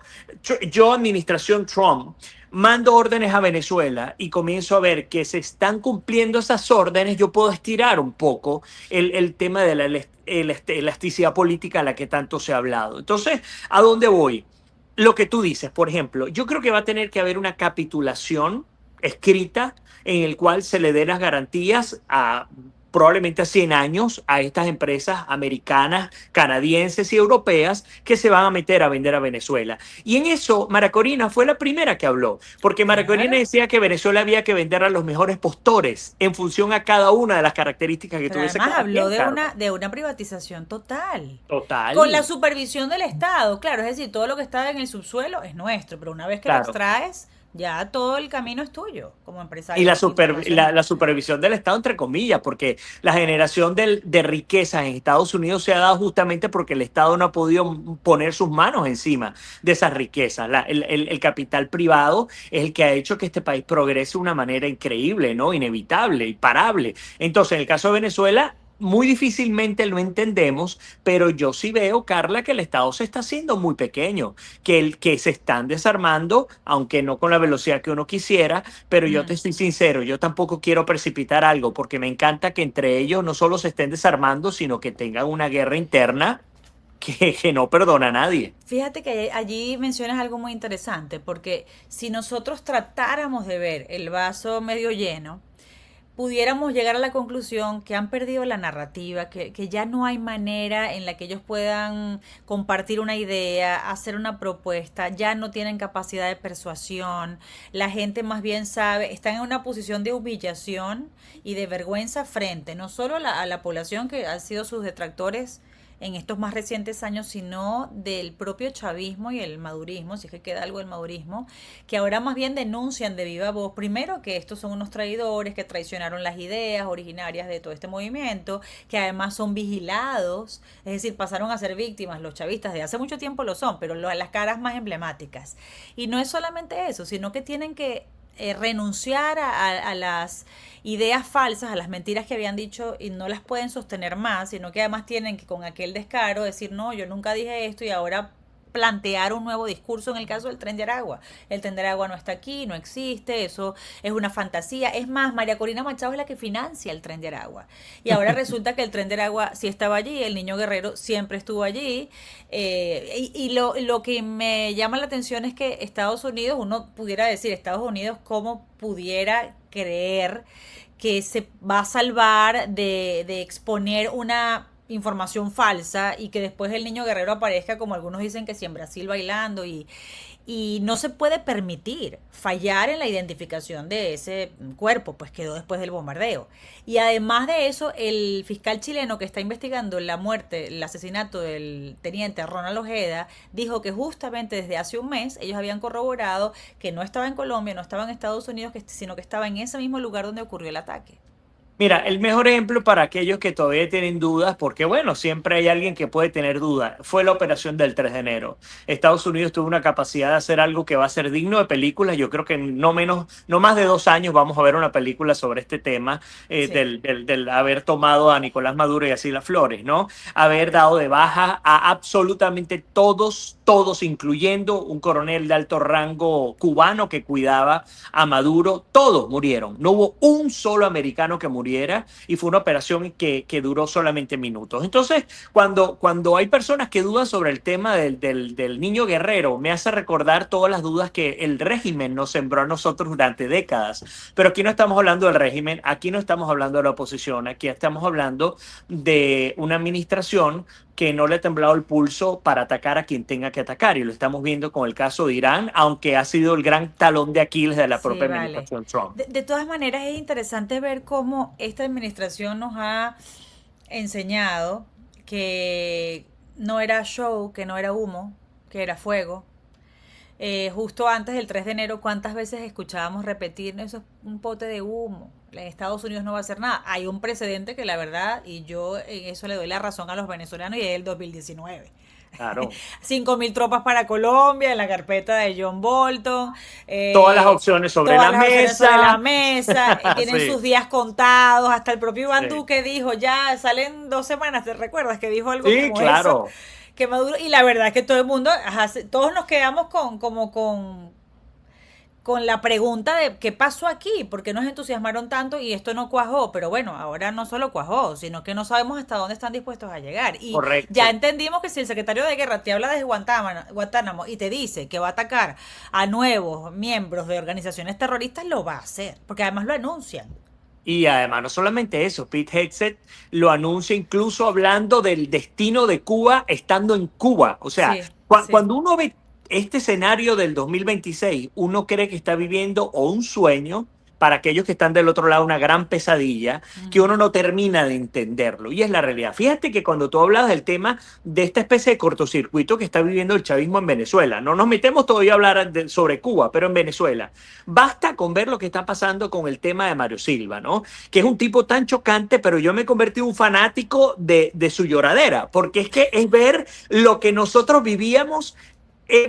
administración Trump, mando órdenes a Venezuela y comienzo a ver que se están cumpliendo esas órdenes, yo puedo estirar un poco el tema de la elasticidad política a la que tanto se ha hablado. Entonces, ¿a dónde voy? Lo que tú dices, por ejemplo, yo creo que va a tener que haber una capitulación escrita en el cual se le dé las garantías probablemente a 100 años a estas empresas americanas, canadienses y europeas que se van a meter a vender a Venezuela. Y en eso María Corina fue la primera que habló, porque María Corina decía que Venezuela había que vender a los mejores postores en función a cada una de las características que tuviese. Además habló de una privatización total. Total. Con la supervisión del Estado, claro, es decir, todo lo que está en el subsuelo es nuestro, pero una vez que lo extraes, ya todo el camino es tuyo como empresario. Y la supervisión del Estado, entre comillas, porque la generación de riquezas en Estados Unidos se ha dado justamente porque el Estado no ha podido poner sus manos encima de esas riquezas. El capital privado es el que ha hecho que este país progrese de una manera increíble, ¿no? Inevitable, imparable. Entonces, en el caso de Venezuela, muy difícilmente lo entendemos, pero yo sí veo, Carla, que el Estado se está haciendo muy pequeño, que se están desarmando, aunque no con la velocidad que uno quisiera, pero yo te estoy sincero, yo tampoco quiero precipitar algo, porque me encanta que entre ellos no solo se estén desarmando, sino que tengan una guerra interna que no perdona a nadie. Fíjate que allí mencionas algo muy interesante, porque si nosotros tratáramos de ver el vaso medio lleno, pudiéramos llegar a la conclusión que han perdido la narrativa, que ya no hay manera en la que ellos puedan compartir una idea, hacer una propuesta, ya no tienen capacidad de persuasión, la gente más bien sabe, están en una posición de humillación y de vergüenza frente, no solo a la población que han sido sus detractores en estos más recientes años, sino del propio chavismo y el madurismo, si es que queda algo del madurismo, que ahora más bien denuncian de viva voz, primero que estos son unos traidores que traicionaron las ideas originarias de todo este movimiento, que además son vigilados, es decir, pasaron a ser víctimas los chavistas, de hace mucho tiempo lo son, pero las caras más emblemáticas. Y no es solamente eso, sino que tienen que renunciar a las ideas falsas, a las mentiras que habían dicho y no las pueden sostener más, sino que además tienen que con aquel descaro decir, no, yo nunca dije esto y ahora plantear un nuevo discurso en el caso del Tren de Aragua. El Tren de Aragua no está aquí, no existe, eso es una fantasía. Es más, María Corina Machado es la que financia el Tren de Aragua. Y ahora resulta que el Tren de Aragua sí estaba allí, el Niño Guerrero siempre estuvo allí. Lo que me llama la atención es que Estados Unidos, uno pudiera decir, Estados Unidos, ¿cómo pudiera creer que se va a salvar de exponer una información falsa y que después el Niño Guerrero aparezca, como algunos dicen que sí, en Brasil bailando, y no se puede permitir fallar en la identificación de ese cuerpo, pues quedó después del bombardeo. Y además de eso, el fiscal chileno que está investigando la muerte, el asesinato del teniente Ronald Ojeda, dijo que justamente desde hace un mes ellos habían corroborado que no estaba en Colombia, no estaba en Estados Unidos, sino que estaba en ese mismo lugar donde ocurrió el ataque. Mira, el mejor ejemplo para aquellos que todavía tienen dudas, porque bueno, siempre hay alguien que puede tener dudas, fue la operación del 3 de enero. Estados Unidos tuvo una capacidad de hacer algo que va a ser digno de película. Yo creo que no más de 2 años vamos a ver una película sobre este tema, sí, del haber tomado a Nicolás Maduro y a Silvia Flores, ¿no? Haber dado de baja a absolutamente todos, incluyendo un coronel de alto rango cubano que cuidaba a Maduro. Todos murieron. No hubo un solo americano que muriera pudiera, y fue una operación que duró solamente minutos. Entonces, cuando hay personas que dudan sobre el tema del niño guerrero, me hace recordar todas las dudas que el régimen nos sembró a nosotros durante décadas. Pero aquí no estamos hablando del régimen, aquí no estamos hablando de la oposición, aquí estamos hablando de una administración que no le ha temblado el pulso para atacar a quien tenga que atacar. Y lo estamos viendo con el caso de Irán, aunque ha sido el gran talón de Aquiles de la Sí, propia vale. administración Trump. De todas maneras, es interesante ver cómo esta administración nos ha enseñado que no era show, que no era humo, que era fuego. Justo antes del 3 de enero, ¿cuántas veces escuchábamos repetir, "No, eso es un pote de humo? En Estados Unidos no va a hacer nada"? Hay un precedente que la verdad, y yo en eso le doy la razón a los venezolanos, y es el 2019. Claro. 5.000 tropas para Colombia en la carpeta de John Bolton. Todas las opciones sobre Todas la las opciones sobre la mesa. mesa. Tienen Sí, sus días contados. Hasta el propio Iván sí. Duque dijo, ya salen 2 semanas, ¿te recuerdas? Que dijo algo Sí, como eso. claro. Que Maduro, y la verdad es que todo el mundo, todos nos quedamos con la pregunta de qué pasó aquí, por qué nos entusiasmaron tanto y esto no cuajó. Pero bueno, ahora no solo cuajó, sino que no sabemos hasta dónde están dispuestos a llegar. Y ya Correcto. entendimos que si el secretario de Guerra te habla desde Guantánamo y te dice que va a atacar a nuevos miembros de organizaciones terroristas, lo va a hacer, porque además lo anuncian. Y además, no solamente eso, Pete Hegseth lo anuncia incluso hablando del destino de Cuba estando en Cuba. O sea, Sí, sí. cuando uno ve este escenario del 2026, uno cree que está viviendo o un sueño, para aquellos que están del otro lado, una gran pesadilla, que uno no termina de entenderlo. Y es la realidad. Fíjate que cuando tú hablas del tema de esta especie de cortocircuito que está viviendo el chavismo en Venezuela, no nos metemos todavía a hablar sobre Cuba, pero en Venezuela, basta con ver lo que está pasando con el tema de Mario Silva, ¿no? Que es un tipo tan chocante, pero yo me he convertido en un fanático de su lloradera, porque es que es ver lo que nosotros vivíamos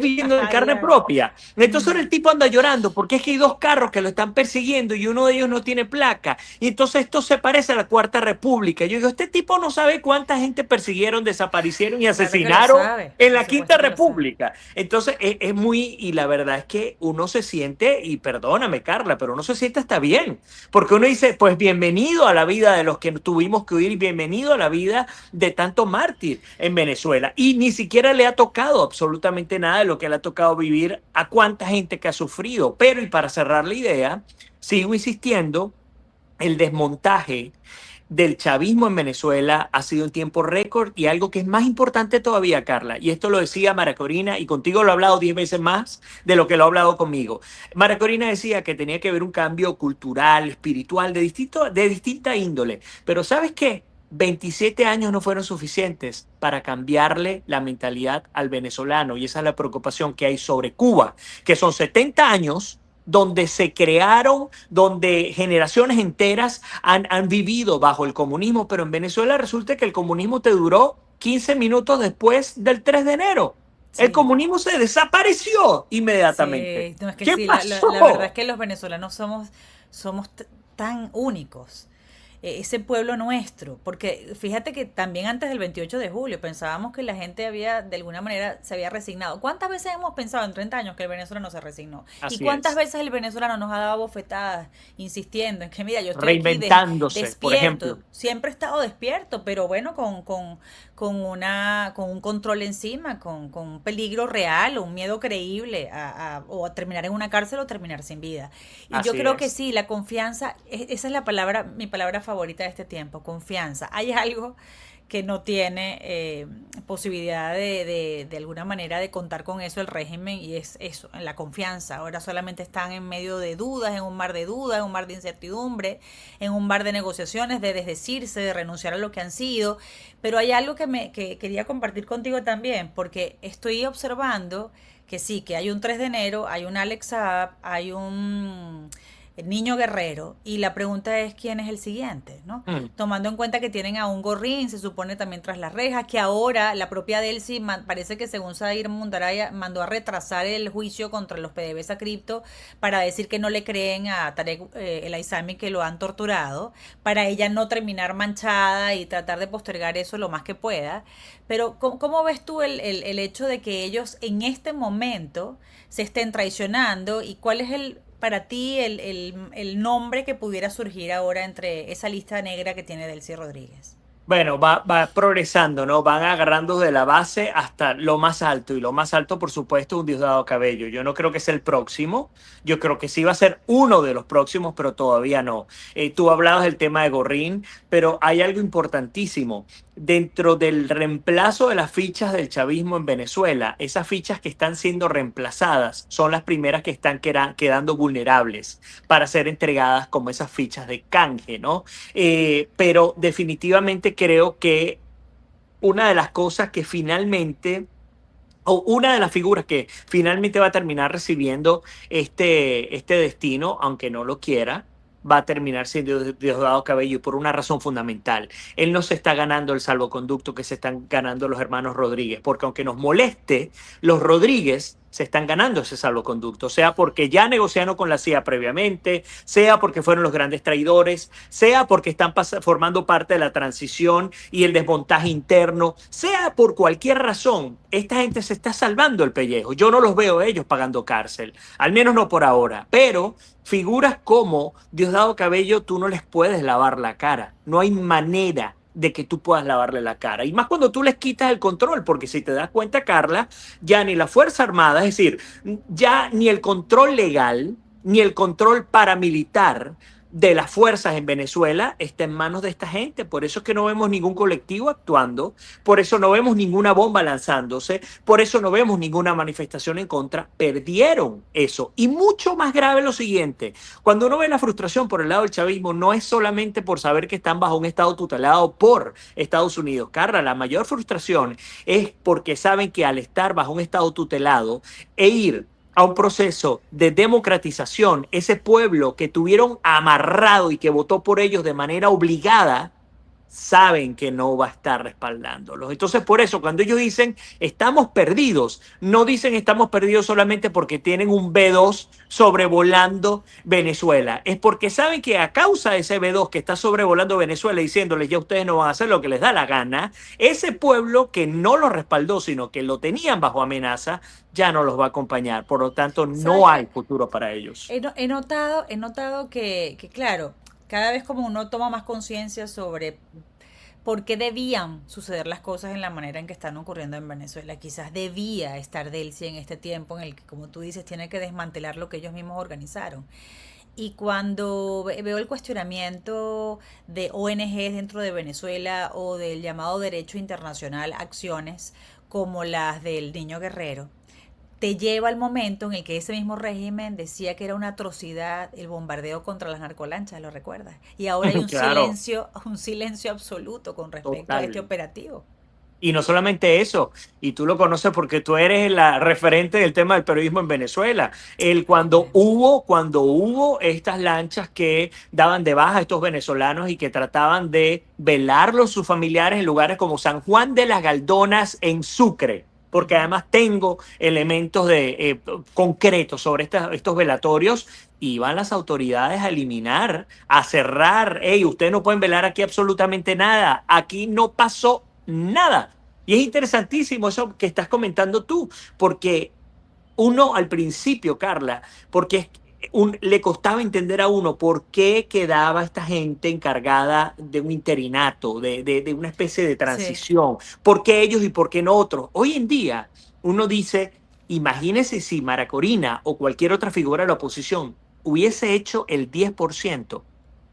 viviendo en carne Diario. propia. Entonces ahora el tipo anda llorando porque es que hay dos carros que lo están persiguiendo y uno de ellos no tiene placa. Y entonces esto se parece a la Cuarta República. Yo digo, este tipo no sabe cuánta gente persiguieron, desaparecieron y Claro que lo asesinaron sabe, en por la supuesto Quinta que lo sabe. República. Entonces es muy, y la verdad es que uno se siente, y perdóname Carla, pero uno se siente hasta bien. Porque uno dice, pues bienvenido a la vida de los que tuvimos que huir y bienvenido a la vida de tanto mártir en Venezuela. Y ni siquiera le ha tocado absolutamente nada de lo que le ha tocado vivir a cuánta gente que ha sufrido. Pero, y para cerrar la idea, sigo insistiendo, el desmontaje del chavismo en Venezuela ha sido en tiempo récord, y algo que es más importante todavía, Carla, y esto lo decía María Corina, y contigo lo he hablado 10 veces más de lo que lo ha hablado conmigo. María Corina decía que tenía que haber un cambio cultural, espiritual, de distinta índole. Pero ¿sabes qué? 27 años no fueron suficientes para cambiarle la mentalidad al venezolano, y esa es la preocupación que hay sobre Cuba, que son 70 años donde se crearon, donde generaciones enteras han vivido bajo el comunismo, pero en Venezuela resulta que el comunismo te duró 15 minutos después del 3 de enero. El Sí. comunismo se desapareció inmediatamente. Sí, no, es que ¿Qué sí, pasó? la verdad es que los venezolanos somos tan únicos. Ese pueblo nuestro, porque fíjate que también antes del 28 de julio pensábamos que la gente había, de alguna manera, se había resignado. ¿Cuántas veces hemos pensado en 30 años que el venezolano se resignó? Así ¿Y cuántas es. veces el venezolano nos ha dado bofetadas insistiendo en que, mira, yo estoy aquí Reinventándose, por despierto, ejemplo. siempre he estado despierto, pero bueno, con un control encima, con un peligro real, o un miedo creíble o a terminar en una cárcel o terminar sin vida? Y yo Así creo que es. sí, la confianza, esa es la palabra, mi palabra favorita de este tiempo, confianza. Hay algo que no tiene posibilidad de alguna manera de contar con eso el régimen, y es eso, en la confianza. Ahora solamente están en medio de dudas, en un mar de dudas, en un mar de incertidumbre, en un mar de negociaciones, de desdecirse, de renunciar a lo que han sido. Pero hay algo que quería compartir contigo también, porque estoy observando que sí, que hay un 3 de enero, hay un Alex Saab, hay un niño guerrero, y la pregunta es quién es el siguiente, ¿no? Tomando en cuenta que tienen a un Gorrín, se supone también tras las rejas, que ahora la propia Delcy parece que, según Sadir Mundaraya, mandó a retrasar el juicio contra los PDVSA Cripto para decir que no le creen a Tarek El Aissami, que lo han torturado, para ella no terminar manchada y tratar de postergar eso lo más que pueda. Pero ¿cómo ves tú el hecho de que ellos en este momento se estén traicionando, y cuál es para ti el nombre que pudiera surgir ahora entre esa lista negra que tiene Delcy Rodríguez? Bueno, va progresando, ¿no? Van agarrando de la base hasta lo más alto. Y lo más alto, por supuesto, un Diosdado Cabello. Yo no creo que sea el próximo. Yo creo que sí va a ser uno de los próximos, pero todavía no. Tú hablabas del tema de Gorrín, pero hay algo importantísimo. Dentro del reemplazo de las fichas del chavismo en Venezuela, esas fichas que están siendo reemplazadas son las primeras que están quedando vulnerables para ser entregadas como esas fichas de canje, ¿no? Pero definitivamente creo que una de las cosas que finalmente, o una de las figuras que finalmente va a terminar recibiendo este destino, aunque no lo quiera, va a terminar siendo Diosdado Cabello, y por una razón fundamental. Él no se está ganando el salvoconducto que se están ganando los hermanos Rodríguez, porque aunque nos moleste, los Rodríguez se están ganando ese salvoconducto, sea porque ya negociaron con la CIA previamente, sea porque fueron los grandes traidores, sea porque están formando parte de la transición y el desmontaje interno, sea por cualquier razón, esta gente se está salvando el pellejo. Yo no los veo ellos pagando cárcel, al menos no por ahora, pero figuras como Diosdado Cabello tú no les puedes lavar la cara, no hay manera de que tú puedas lavarle la cara. Y más cuando tú les quitas el control, porque si te das cuenta, Carla, ya ni la Fuerza Armada, es decir, ya ni el control legal, ni el control paramilitar de las fuerzas en Venezuela está en manos de esta gente. Por eso es que no vemos ningún colectivo actuando, por eso no vemos ninguna bomba lanzándose, por eso no vemos ninguna manifestación en contra. Perdieron eso. Y mucho más grave lo siguiente, cuando uno ve la frustración por el lado del chavismo, no es solamente por saber que están bajo un estado tutelado por Estados Unidos. Carla, la mayor frustración es porque saben que al estar bajo un estado tutelado e ir a un proceso de democratización, ese pueblo que tuvieron amarrado y que votó por ellos de manera obligada, saben que no va a estar respaldándolos. Entonces, por eso, cuando ellos dicen estamos perdidos, no dicen estamos perdidos solamente porque tienen un B-2 sobrevolando Venezuela. Es porque saben que a causa de ese B-2 que está sobrevolando Venezuela, diciéndoles ya ustedes no van a hacer lo que les da la gana, ese pueblo que no lo respaldó, sino que lo tenían bajo amenaza, ya no los va a acompañar. Por lo tanto, no hay futuro para ellos. He notado que, claro, cada vez como uno toma más conciencia sobre por qué debían suceder las cosas en la manera en que están ocurriendo en Venezuela. Quizás debía estar Delcy en este tiempo en el que, como tú dices, tiene que desmantelar lo que ellos mismos organizaron. Y cuando veo el cuestionamiento de ONGs dentro de Venezuela o del llamado derecho internacional a acciones como las del Niño Guerrero, te lleva al momento en el que ese mismo régimen decía que era una atrocidad el bombardeo contra las narcolanchas, ¿lo recuerdas? Y ahora hay Claro, un silencio absoluto con respecto a este total. operativo. Y no solamente eso, y tú lo conoces porque tú eres la referente del tema del periodismo en Venezuela. Sí. Cuando hubo estas lanchas que daban de baja a estos venezolanos y que trataban de velarlos sus familiares en lugares como San Juan de las Galdonas en Sucre, porque Ujú. además tengo elementos concretos sobre estos velatorios, iban las autoridades a eliminar, a cerrar. Hey, ustedes no pueden velar aquí absolutamente nada. Aquí no pasó nada. Y es interesantísimo eso que estás comentando tú, porque uno al principio, Carla, porque le costaba entender a uno por qué quedaba esta gente encargada de un interinato, de una especie de Sí. transición, por qué ellos y por qué no otros. Hoy en día uno dice, imagínese si Mara Corina o cualquier otra figura de la oposición hubiese hecho el 10%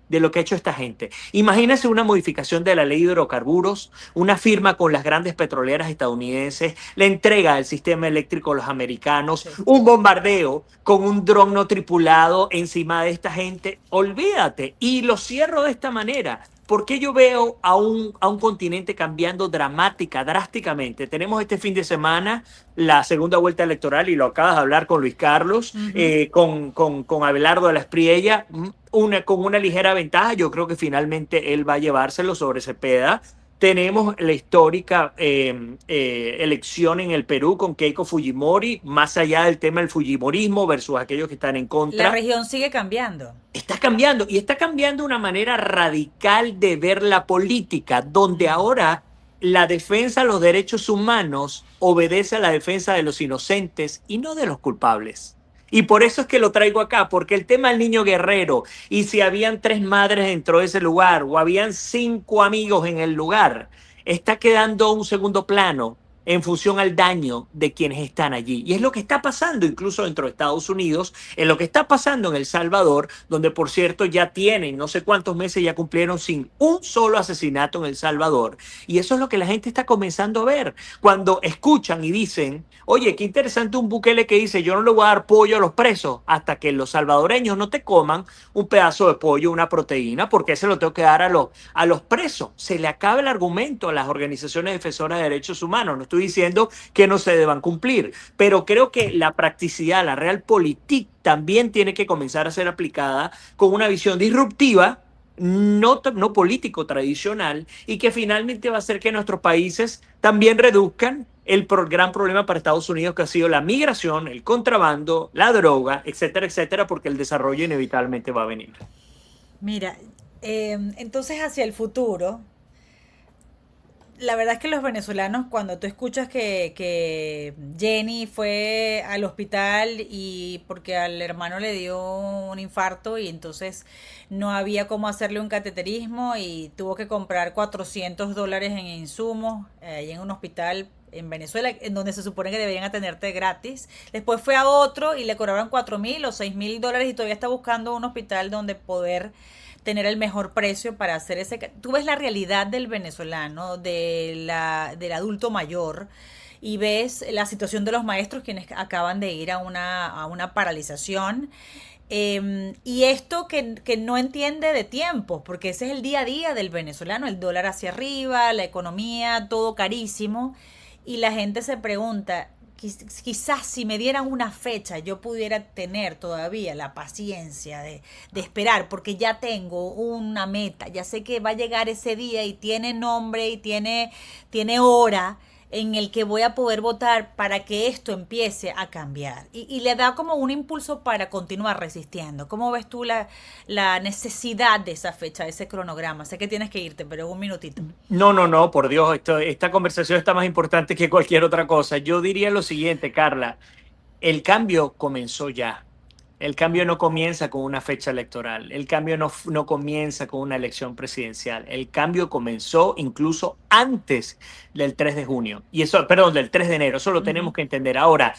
de lo que ha hecho esta gente. Imagínense una modificación de la ley de hidrocarburos, una firma con las grandes petroleras estadounidenses, la entrega del sistema eléctrico a los americanos, Sí. un bombardeo con un dron no tripulado encima de esta gente. Olvídate. Y lo cierro de esta manera. ¿Por qué yo veo a un continente cambiando drásticamente? Tenemos este fin de semana la segunda vuelta electoral y lo acabas de hablar con Luis Carlos, Ujú. con Abelardo de la Espriella, con una ligera ventaja. Yo creo que finalmente él va a llevárselo sobre Cepeda. Tenemos la histórica elección en el Perú con Keiko Fujimori, más allá del tema del Fujimorismo versus aquellos que están en La contra. región sigue cambiando. Está cambiando y está cambiando una manera radical de ver la política, donde Ujú. ahora la defensa de los derechos humanos obedece a la defensa de los inocentes y no de los culpables. Y por eso es que lo traigo acá, porque el tema del niño guerrero, y si habían 3 madres dentro de ese lugar, o habían 5 amigos en el lugar, está quedando a un segundo plano en función al daño de quienes están allí. Y es lo que está pasando incluso dentro de Estados Unidos, es lo que está pasando en El Salvador, donde por cierto ya tienen no sé cuántos meses, ya cumplieron sin un solo asesinato en El Salvador. Y eso es lo que la gente está comenzando a ver. Cuando escuchan y dicen, oye, qué interesante un Bukele que dice, yo no le voy a dar pollo a los presos hasta que los salvadoreños no te coman un pedazo de pollo, una proteína, porque se lo tengo que dar a los presos. Se le acaba el argumento a las organizaciones defensoras de derechos humanos. No estoy diciendo que no se deban cumplir, pero creo que la practicidad, la realpolitik también tiene que comenzar a ser aplicada con una visión disruptiva, no político tradicional, y que finalmente va a hacer que nuestros países también reduzcan el gran problema para Estados Unidos, que ha sido la migración, el contrabando, la droga, etcétera, etcétera, porque el desarrollo inevitablemente va a venir. Mira, entonces hacia el futuro, la verdad es que los venezolanos, cuando tú escuchas que Jenny fue al hospital y porque al hermano le dio un infarto y entonces no había cómo hacerle un cateterismo y tuvo que comprar $400 en insumos ahí en un hospital en Venezuela, en donde se supone que deberían atenderte gratis. Después fue a otro y le cobraron $4,000 o $6,000 y todavía está buscando un hospital donde poder tener el mejor precio para hacer ese... Tú ves la realidad del venezolano, del adulto mayor, y ves la situación de los maestros quienes acaban de ir a una paralización. Y esto que no entiende de tiempo, porque ese es el día a día del venezolano, el dólar hacia arriba, la economía, todo carísimo, y la gente se pregunta, quizás si me dieran una fecha yo pudiera tener todavía la paciencia de esperar, porque ya tengo una meta, ya sé que va a llegar ese día y tiene nombre y tiene hora en el que voy a poder votar para que esto empiece a cambiar. Y le da como un impulso para continuar resistiendo. ¿Cómo ves tú la necesidad de esa fecha, de ese cronograma? Sé que tienes que irte, pero un minutito. No, por Dios, esta conversación está más importante que cualquier otra cosa. Yo diría lo siguiente, Carla, el cambio comenzó ya. El cambio no comienza con una fecha electoral, el cambio no comienza con una elección presidencial, el cambio comenzó incluso antes del 3 de junio, y eso, perdón, del 3 de enero, eso lo tenemos que entender. Ahora,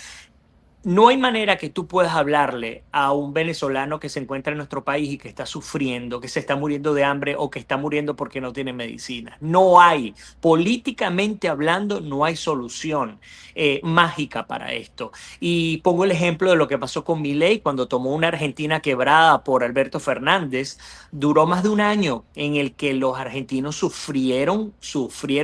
no hay manera que tú puedas hablarle a un venezolano que se encuentra en nuestro país y que está sufriendo, que se está muriendo de hambre o que está muriendo porque no tiene medicina. No hay, políticamente hablando, no hay solución mágica para esto. Y pongo el ejemplo de lo que pasó con Milei cuando tomó una Argentina quebrada por Alberto Fernández. Duró más de un año en el que los argentinos sufrieron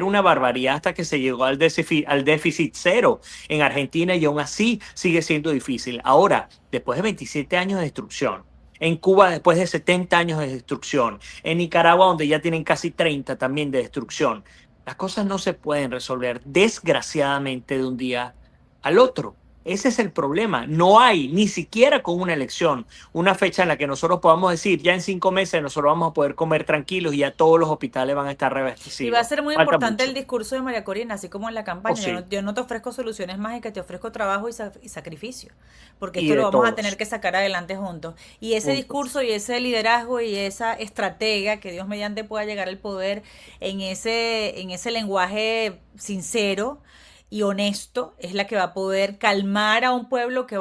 una barbaridad hasta que se llegó al déficit cero en Argentina, y aún así sigue siendo difícil. Ahora, después de 27 años de destrucción, en Cuba después de 70 años de destrucción, en Nicaragua donde ya tienen casi 30 también de destrucción, las cosas no se pueden resolver desgraciadamente de un día al otro. Ese es el problema. No hay, ni siquiera con una elección, una fecha en la que nosotros podamos decir, ya en 5 meses nosotros vamos a poder comer tranquilos y ya todos los hospitales van a estar reabastecidos. Y va a ser muy importante el discurso de María Corina, así como en la campaña. Sí. Yo no te ofrezco soluciones mágicas, te ofrezco trabajo y sacrificio, porque esto lo vamos a tener que sacar adelante juntos. Y ese discurso y ese liderazgo y esa estratega que Dios mediante pueda llegar al poder en ese lenguaje sincero y honesto, es la que va a poder calmar a un pueblo que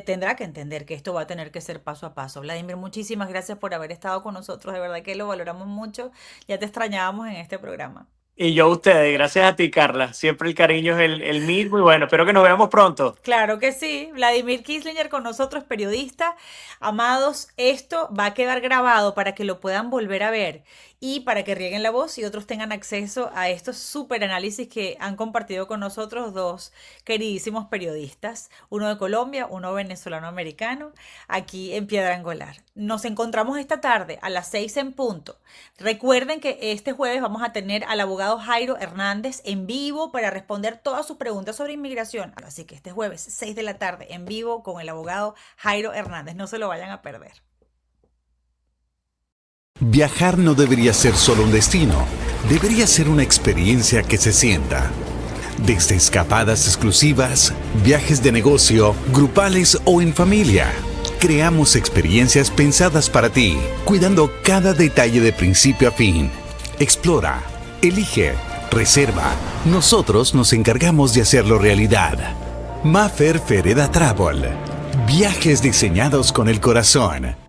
tendrá que entender que esto va a tener que ser paso a paso. Vladimir, muchísimas gracias por haber estado con nosotros, de verdad que lo valoramos mucho, ya te extrañábamos en este programa. Y yo a ustedes, gracias a ti, Carla, siempre el cariño es el mismo, y bueno, espero que nos veamos pronto. Claro que sí, Vladimir Kieslinger con nosotros, periodista. Amados, esto va a quedar grabado para que lo puedan volver a ver y para que rieguen la voz y otros tengan acceso a estos súper análisis que han compartido con nosotros dos queridísimos periodistas, uno de Colombia, uno venezolano-americano, aquí en Piedra Angular. Nos encontramos esta tarde a las 6 en punto. Recuerden que este jueves vamos a tener al abogado Jairo Hernández en vivo para responder todas sus preguntas sobre inmigración. Así que este jueves, 6 de la tarde, en vivo con el abogado Jairo Hernández. No se lo vayan a perder. Viajar no debería ser solo un destino, debería ser una experiencia que se sienta. Desde escapadas exclusivas, viajes de negocio, grupales o en familia. Creamos experiencias pensadas para ti, cuidando cada detalle de principio a fin. Explora, elige, reserva. Nosotros nos encargamos de hacerlo realidad. Maffer Fereda Travel. Viajes diseñados con el corazón.